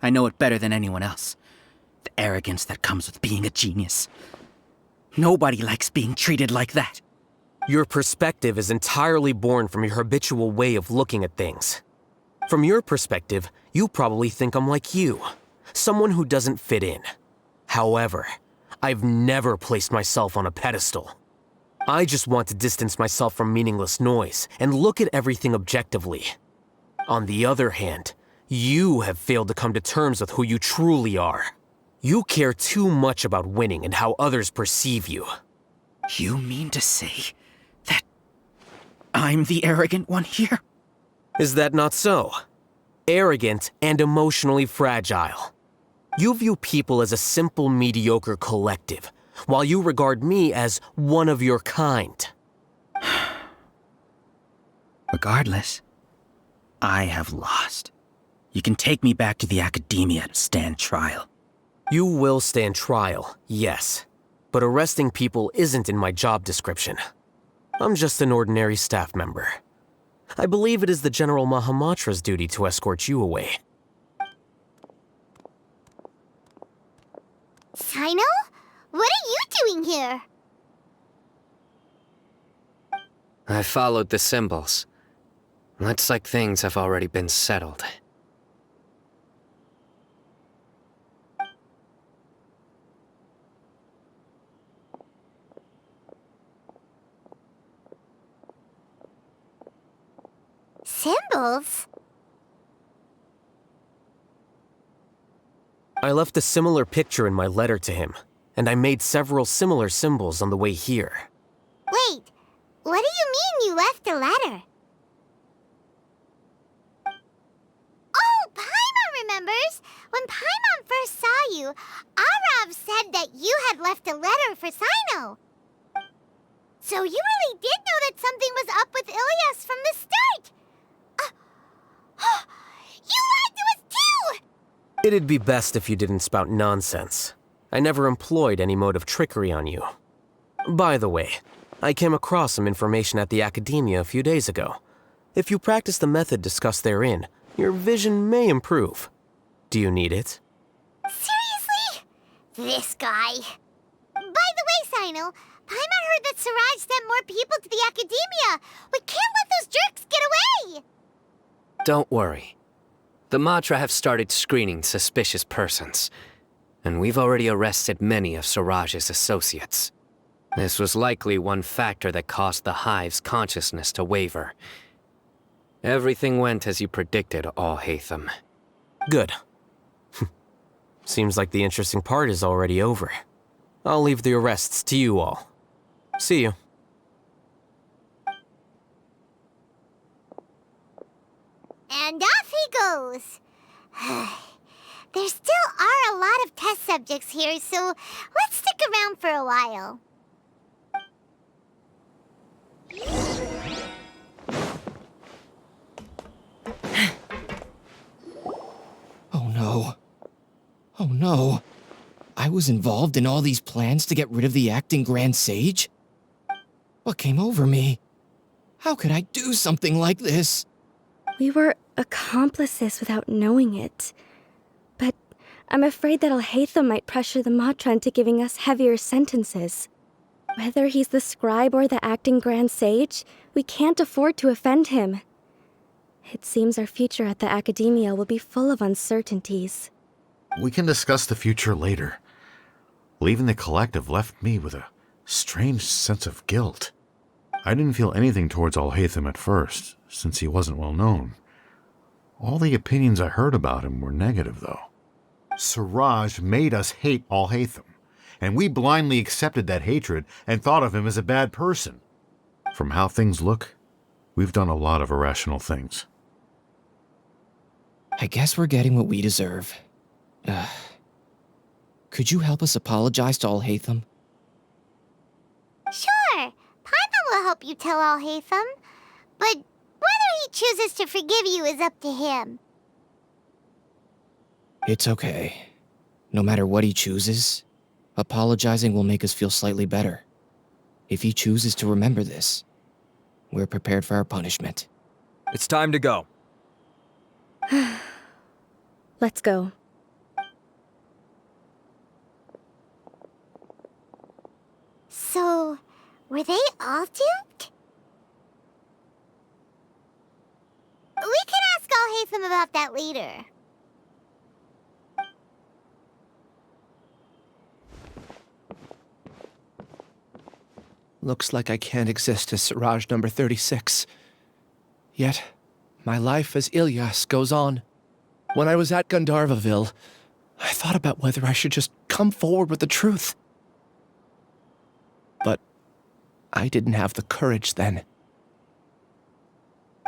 I know it better than anyone else. The arrogance that comes with being a genius. Nobody likes being treated like that. Your perspective is entirely born from your habitual way of looking at things. From your perspective, you probably think I'm like you, someone who doesn't fit in. However, I've never placed myself on a pedestal. I just want to distance myself from meaningless noise and look at everything objectively. On the other hand, you have failed to come to terms with who you truly are. You care too much about winning and how others perceive you. You mean to say that I'm the arrogant one here? Is that not so? Arrogant and emotionally fragile. You view people as a simple, mediocre collective, while you regard me as one of your kind. Regardless, I have lost. You can take me back to the academia to stand trial. You will stand trial, yes. But arresting people isn't in my job description. I'm just an ordinary staff member. I believe it is the General Mahamatra's duty to escort you away. Sino? What are you doing here? I followed the symbols. Looks like things have already been settled. Symbols? I left a similar picture in my letter to him, and I made several similar symbols on the way here. Wait, what do you mean you left a letter? Oh, Paimon remembers! When Paimon first saw you, Arav said that you had left a letter for Sino. So you really did know that something was up with Ilias from the start! You lied to us too! It'd be best if you didn't spout nonsense. I never employed any mode of trickery on you. By the way, I came across some information at the Academia a few days ago. If you practice the method discussed therein, your vision may improve. Do you need it? Seriously? This guy. By the way, Sino, Paimon heard that Siraj sent more people to the Academia. We can't let those jerks get away! Don't worry. The Matra have started screening suspicious persons, and we've already arrested many of Siraj's associates. This was likely one factor that caused the Hive's consciousness to waver. Everything went as you predicted, Al-Haytham. Good. Seems like the interesting part is already over. I'll leave the arrests to you all. See you. And off he goes. There still are a lot of test subjects here, so let's stick around for a while. Oh no. Oh no. I was involved in all these plans to get rid of the acting Grand Sage? What came over me? How could I do something like this? We were accomplices without knowing it. But I'm afraid that Al-Haytham might pressure the Matra into giving us heavier sentences. Whether he's the scribe or the acting Grand Sage, we can't afford to offend him. It seems our future at the Academia will be full of uncertainties. We can discuss the future later. Leaving the collective left me with a strange sense of guilt. I didn't feel anything towards Al-Haytham at first, since he wasn't well known. All the opinions I heard about him were negative, though. Siraj made us hate Al-Haytham, and we blindly accepted that hatred and thought of him as a bad person. From how things look, we've done a lot of irrational things. I guess we're getting what we deserve. Could you help us apologize to Al-Haytham? Sure, Paimon will help you tell Al-Haytham, but whether he chooses to forgive you is up to him. It's okay. No matter what he chooses, apologizing will make us feel slightly better. If he chooses to remember this, we're prepared for our punishment. It's time to go. Let's go. So, were they all duped? We can ask Al-Haytham about that later. Looks like I can't exist as Siraj number 36. Yet, my life as Ilyas goes on. When I was at Gandharvaville, I thought about whether I should just come forward with the truth. But I didn't have the courage then.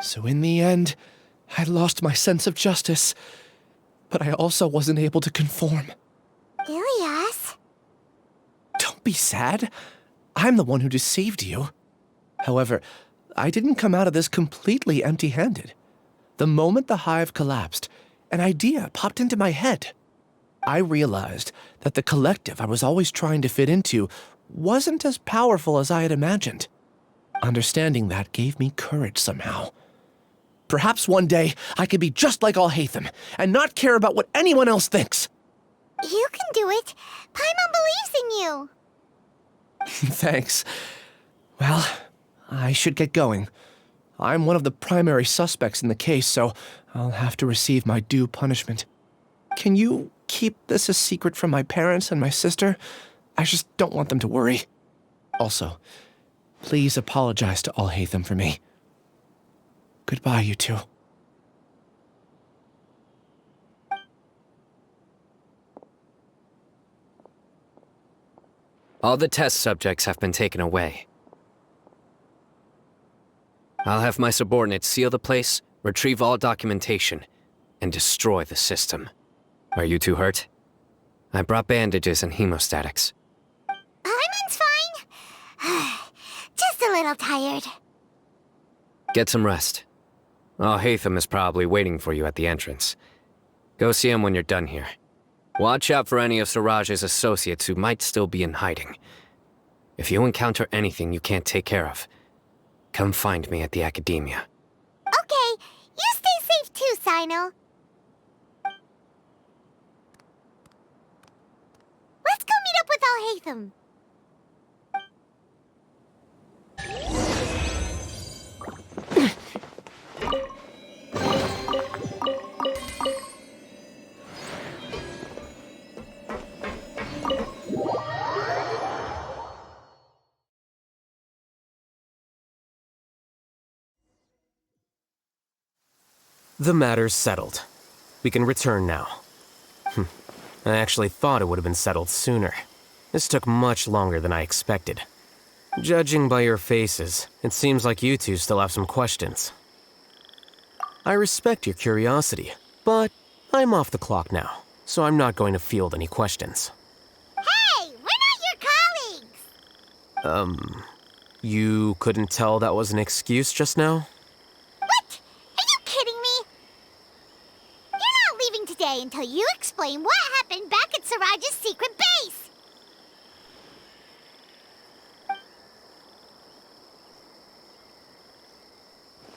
So in the end, I lost my sense of justice, but I also wasn't able to conform. Ilyas? Don't be sad. I'm the one who deceived you. However, I didn't come out of this completely empty-handed. The moment the hive collapsed, an idea popped into my head. I realized that the collective I was always trying to fit into wasn't as powerful as I had imagined. Understanding that gave me courage somehow. Perhaps one day I could be just like Al-Haytham and not care about what anyone else thinks. You can do it. Paimon believes in you. Thanks. Well, I should get going. I'm one of the primary suspects in the case, so I'll have to receive my due punishment. Can you keep this a secret from my parents and my sister? I just don't want them to worry. Also, please apologize to Al-Haytham for me. Goodbye, you two. All the test subjects have been taken away. I'll have my subordinates seal the place, retrieve all documentation, and destroy the system. Are you two hurt? I brought bandages and hemostatics. Hyman's fine. Just a little tired. Get some rest. Hatham is probably waiting for you at the entrance. Go see him when you're done here. Watch out for any of Siraj's associates who might still be in hiding. If you encounter anything you can't take care of, come find me at the Academia. Okay, you stay safe too, Sino. Let's go meet up with Al-Hatham. The matter's settled. We can return now. I actually thought it would have been settled sooner. This took much longer than I expected. Judging by your faces, it seems like you two still have some questions. I respect your curiosity, but I'm off the clock now, so I'm not going to field any questions. Hey, we're not your colleagues! You couldn't tell that was an excuse just now? What? Are you kidding me? You're not leaving today until you explain what happened back at Siraj's secret base!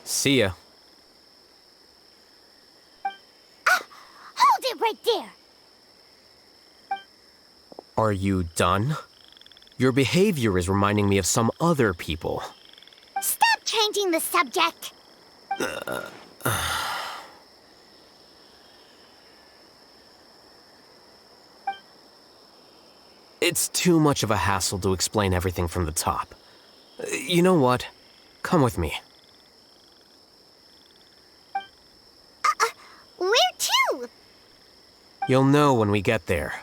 See ya. Hold it right there! Are you done? Your behavior is reminding me of some other people. Stop changing the subject! It's too much of a hassle to explain everything from the top. You know what? Come with me. Where to? You'll know when we get there.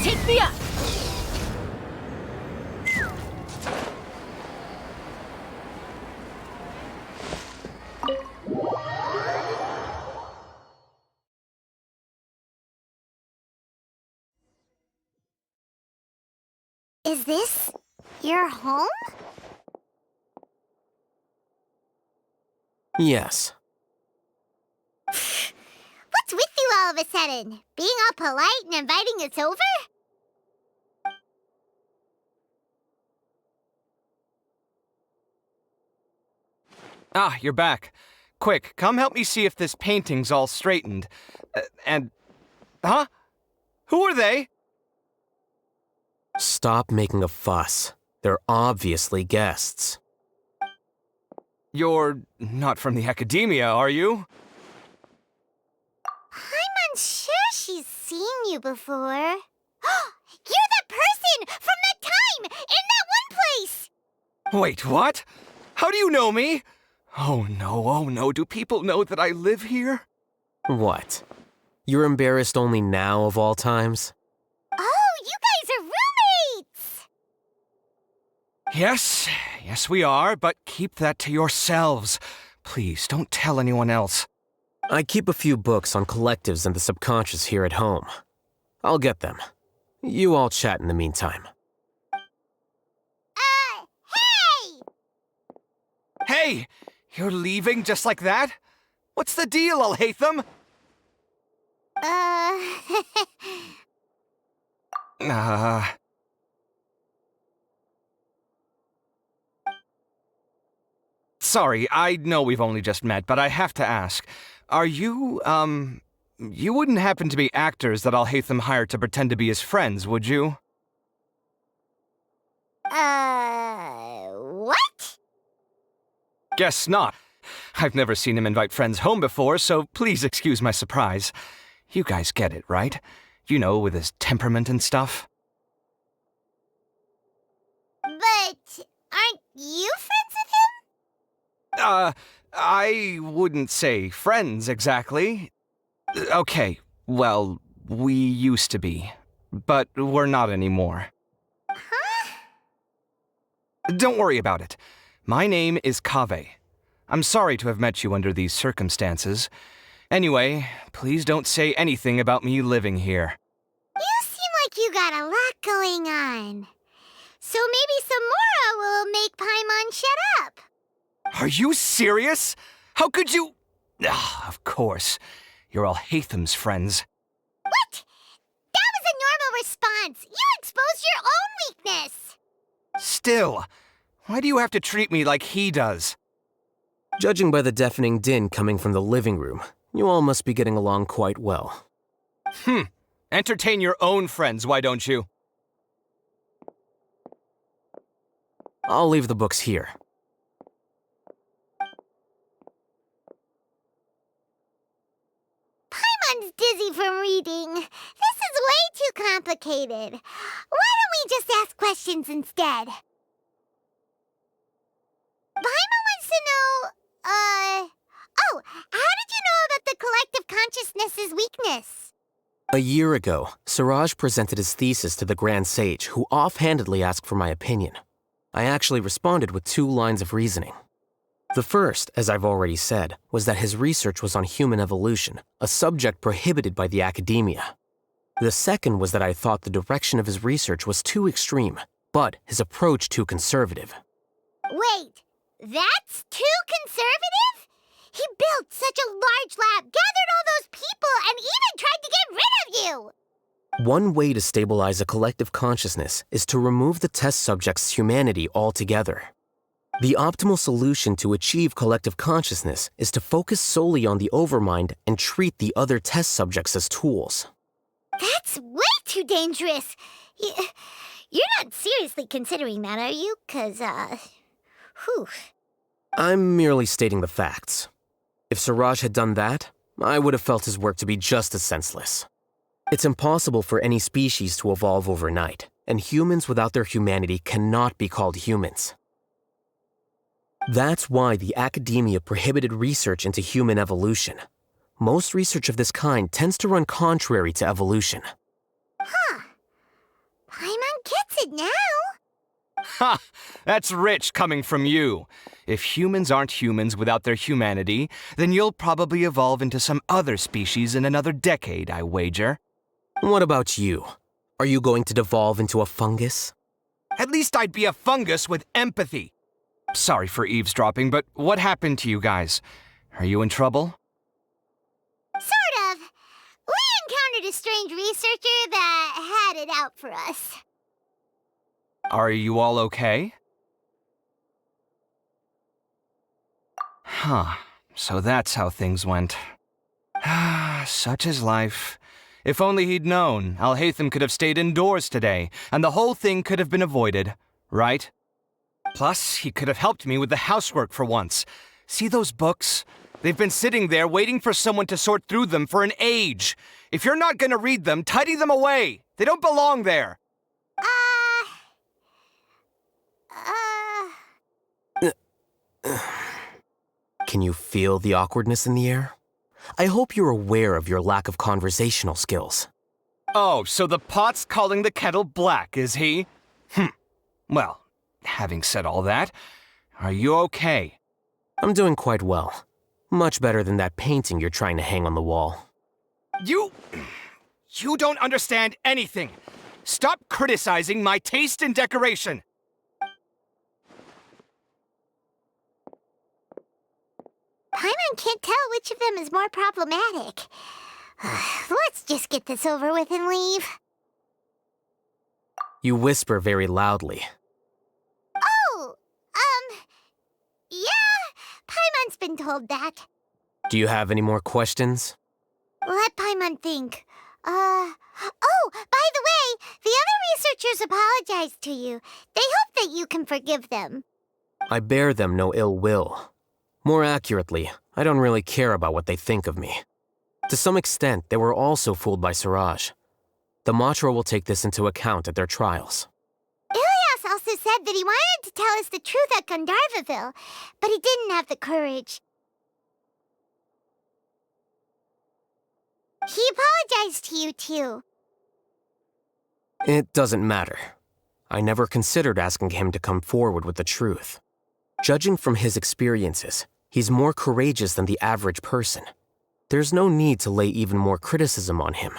Take me up! Is this your home? Yes. What's with you all of a sudden? Being all polite and inviting us over? Ah, you're back. Quick, come help me see if this painting's all straightened. Huh? Who are they? Stop making a fuss. They're obviously guests. You're not from the Academia, are you? I'm unsure she's seen you before. You're that person from that time in that one place! Wait, what? How do you know me? Oh no, do people know that I live here? What? You're embarrassed only now of all times? Oh, you guys are roommates! Yes, we are, but keep that to yourselves. Please, don't tell anyone else. I keep a few books on collectives and the subconscious here at home. I'll get them. You all chat in the meantime. Hey! Hey! You're leaving just like that? What's the deal, Al-Hatham? Sorry, I know we've only just met, but I have to ask. Are you, you wouldn't happen to be actors that Alhaitham hired to pretend to be his friends, would you? What? Guess not. I've never seen him invite friends home before, so please excuse my surprise. You guys get it, right? You know, with his temperament and stuff. But aren't you friends with him? I wouldn't say friends exactly. Okay, well, we used to be, but we're not anymore. Huh? Don't worry about it. My name is Kaveh. I'm sorry to have met you under these circumstances. Anyway, please don't say anything about me living here. You seem like you got a lot going on. So maybe some Mora will make Paimon shut up. Are you serious? How could you? Of course. You're Alhaitham's friends. What? That was a normal response. You exposed your own weakness. Still, why do you have to treat me like he does? Judging by the deafening din coming from the living room, you all must be getting along quite well. Entertain your own friends, why don't you? I'll leave the books here. Paimon's dizzy from reading. This is way too complicated. Why don't we just ask questions instead? Paimon wants to know, how did you know about the collective consciousness's weakness? A year ago, Siraj presented his thesis to the Grand Sage, who offhandedly asked for my opinion. I actually responded with 2 lines of reasoning. The first, as I've already said, was that his research was on human evolution, a subject prohibited by the academia. The second was that I thought the direction of his research was too extreme, but his approach too conservative. Wait, that's too conservative? He built such a large lab, gathered all those people, and even tried to get rid of you! One way to stabilize a collective consciousness is to remove the test subject's humanity altogether. The optimal solution to achieve collective consciousness is to focus solely on the overmind and treat the other test subjects as tools. That's way too dangerous! You're not seriously considering that, are you? 'Cause, whew. I'm merely stating the facts. If Siraj had done that, I would have felt his work to be just as senseless. It's impossible for any species to evolve overnight, and humans without their humanity cannot be called humans. That's why the academia prohibited research into human evolution. Most research of this kind tends to run contrary to evolution. Huh. Paimon gets it now. Ha! That's rich coming from you. If humans aren't humans without their humanity, then you'll probably evolve into some other species in another decade, I wager. What about you? Are you going to devolve into a fungus? At least I'd be a fungus with empathy. Sorry for eavesdropping, but what happened to you guys? Are you in trouble? Sort of. We encountered a strange researcher that had it out for us. Are you all okay? Huh. So that's how things went. Such is life. If only he'd known, Alhaitham could have stayed indoors today, and the whole thing could have been avoided, right? Plus, he could have helped me with the housework for once. See those books? They've been sitting there waiting for someone to sort through them for an age. If you're not gonna read them, tidy them away. They don't belong there. Can you feel the awkwardness in the air? I hope you're aware of your lack of conversational skills. Oh, so the pot's calling the kettle black, is he? Well, having said all that, are you okay? I'm doing quite well. Much better than that painting you're trying to hang on the wall. You don't understand anything. Stop criticizing my taste in decoration. Paimon can't tell which of them is more problematic. Let's just get this over with and leave. You whisper very loudly. Oh, yeah, Paimon's been told that. Do you have any more questions? Let Paimon think. Oh, by the way, the other researchers apologized to you. They hope that you can forgive them. I bear them no ill will. More accurately, I don't really care about what they think of me. To some extent, they were also fooled by Siraj. The Matra will take this into account at their trials. Ilias also said that he wanted to tell us the truth at Gandharvaville, but he didn't have the courage. He apologized to you, too. It doesn't matter. I never considered asking him to come forward with the truth. Judging from his experiences, he's more courageous than the average person. There's no need to lay even more criticism on him.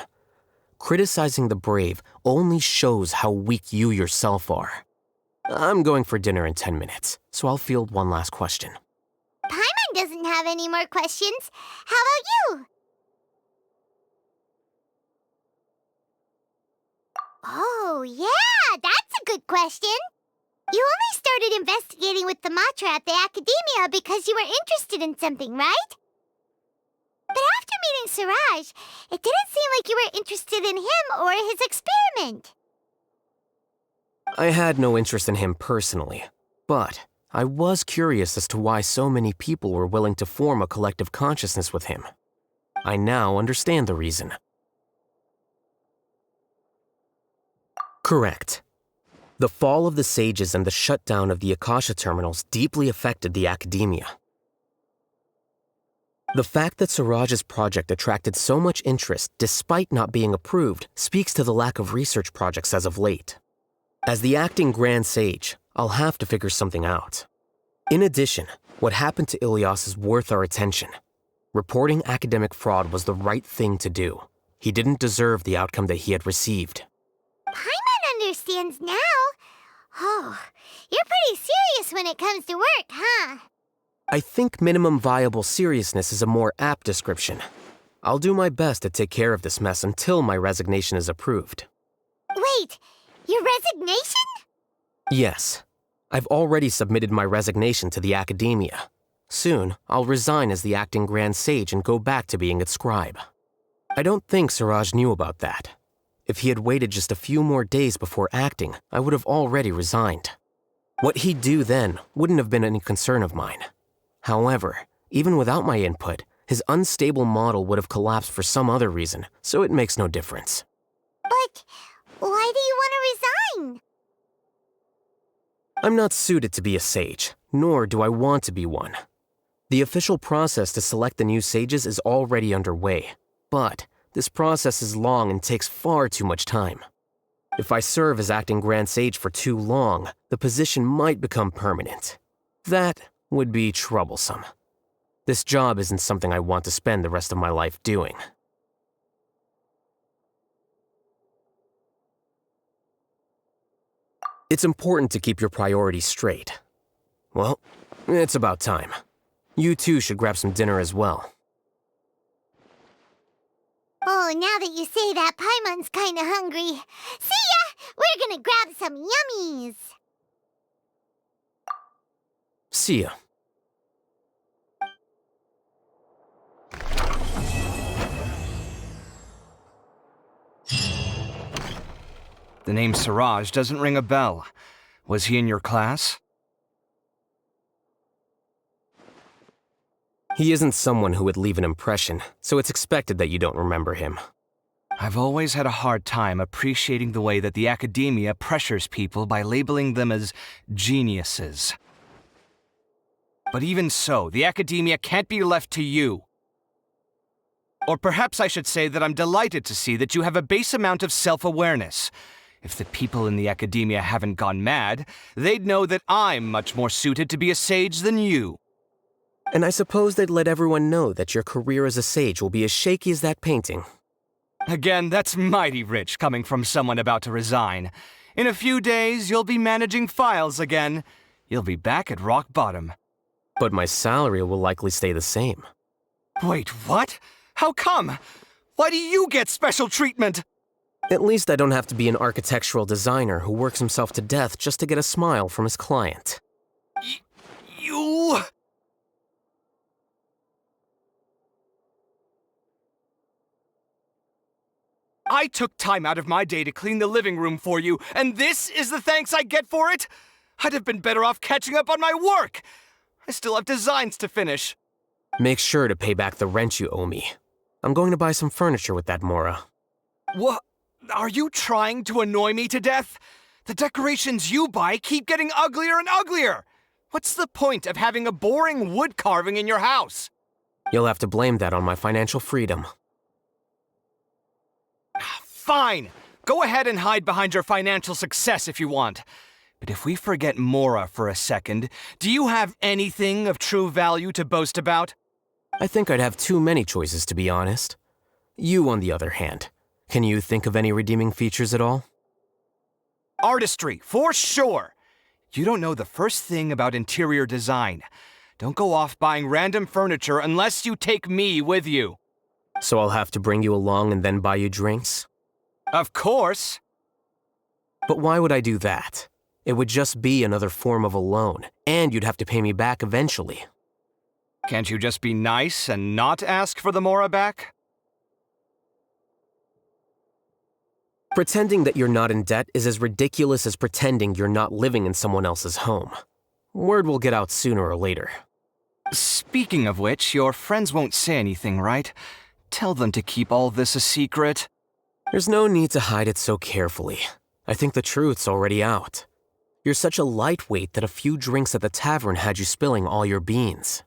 Criticizing the brave only shows how weak you yourself are. I'm going for dinner in 10 minutes, so I'll field one last question. Paimon doesn't have any more questions. How about you? Oh, yeah, that's a good question. You only started investigating with the Matra at the Academia because you were interested in something, right? But after meeting Siraj, it didn't seem like you were interested in him or his experiment. I had no interest in him personally, but I was curious as to why so many people were willing to form a collective consciousness with him. I now understand the reason. Correct. The fall of the sages and the shutdown of the Akasha terminals deeply affected the Academia. The fact that Siraj's project attracted so much interest despite not being approved speaks to the lack of research projects as of late. As the acting Grand Sage, I'll have to figure something out. In addition, what happened to Ilias is worth our attention. Reporting academic fraud was the right thing to do. He didn't deserve the outcome that he had received. Paimon understands now. Oh, you're pretty serious when it comes to work, huh? I think minimum viable seriousness is a more apt description. I'll do my best to take care of this mess until my resignation is approved. Wait, your resignation? Yes. I've already submitted my resignation to the Academia. Soon, I'll resign as the acting Grand Sage and go back to being its scribe. I don't think Siraj knew about that. If he had waited just a few more days before acting, I would have already resigned. What he'd do then wouldn't have been any concern of mine. However, even without my input, his unstable model would have collapsed for some other reason, so it makes no difference. But why do you want to resign? I'm not suited to be a sage, nor do I want to be one. The official process to select the new sages is already underway, but this process is long and takes far too much time. If I serve as acting Grand Sage for too long, the position might become permanent. That would be troublesome. This job isn't something I want to spend the rest of my life doing. It's important to keep your priorities straight. Well, it's about time. You too should grab some dinner as well. Oh, now that you say that, Paimon's kinda hungry. See ya! We're gonna grab some yummies! See ya. The name Siraj doesn't ring a bell. Was he in your class? He isn't someone who would leave an impression, so it's expected that you don't remember him. I've always had a hard time appreciating the way that the Academia pressures people by labeling them as geniuses. But even so, the Academia can't be left to you. Or perhaps I should say that I'm delighted to see that you have a base amount of self-awareness. If the people in the Academia haven't gone mad, they'd know that I'm much more suited to be a sage than you. And I suppose they'd let everyone know that your career as a sage will be as shaky as that painting. Again, that's mighty rich coming from someone about to resign. In a few days, you'll be managing files again. You'll be back at rock bottom. But my salary will likely stay the same. Wait, what? How come? Why do you get special treatment? At least I don't have to be an architectural designer who works himself to death just to get a smile from his client. I took time out of my day to clean the living room for you, and this is the thanks I get for it? I'd have been better off catching up on my work. I still have designs to finish. Make sure to pay back the rent you owe me. I'm going to buy some furniture with that, Mora. What? Are you trying to annoy me to death? The decorations you buy keep getting uglier and uglier. What's the point of having a boring wood carving in your house? You'll have to blame that on my financial freedom. Fine. Go ahead and hide behind your financial success if you want. But if we forget Mora for a second, do you have anything of true value to boast about? I think I'd have too many choices, to be honest. You, on the other hand, can you think of any redeeming features at all? Artistry, for sure. You don't know the first thing about interior design. Don't go off buying random furniture unless you take me with you. So I'll have to bring you along and then buy you drinks? Of course. But why would I do that? It would just be another form of a loan, and you'd have to pay me back eventually. Can't you just be nice and not ask for the Mora back? Pretending that you're not in debt is as ridiculous as pretending you're not living in someone else's home. Word will get out sooner or later. Speaking of which, your friends won't say anything, right? Tell them to keep all this a secret. There's no need to hide it so carefully. I think the truth's already out. You're such a lightweight that a few drinks at the tavern had you spilling all your beans.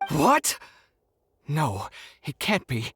What? No, it can't be.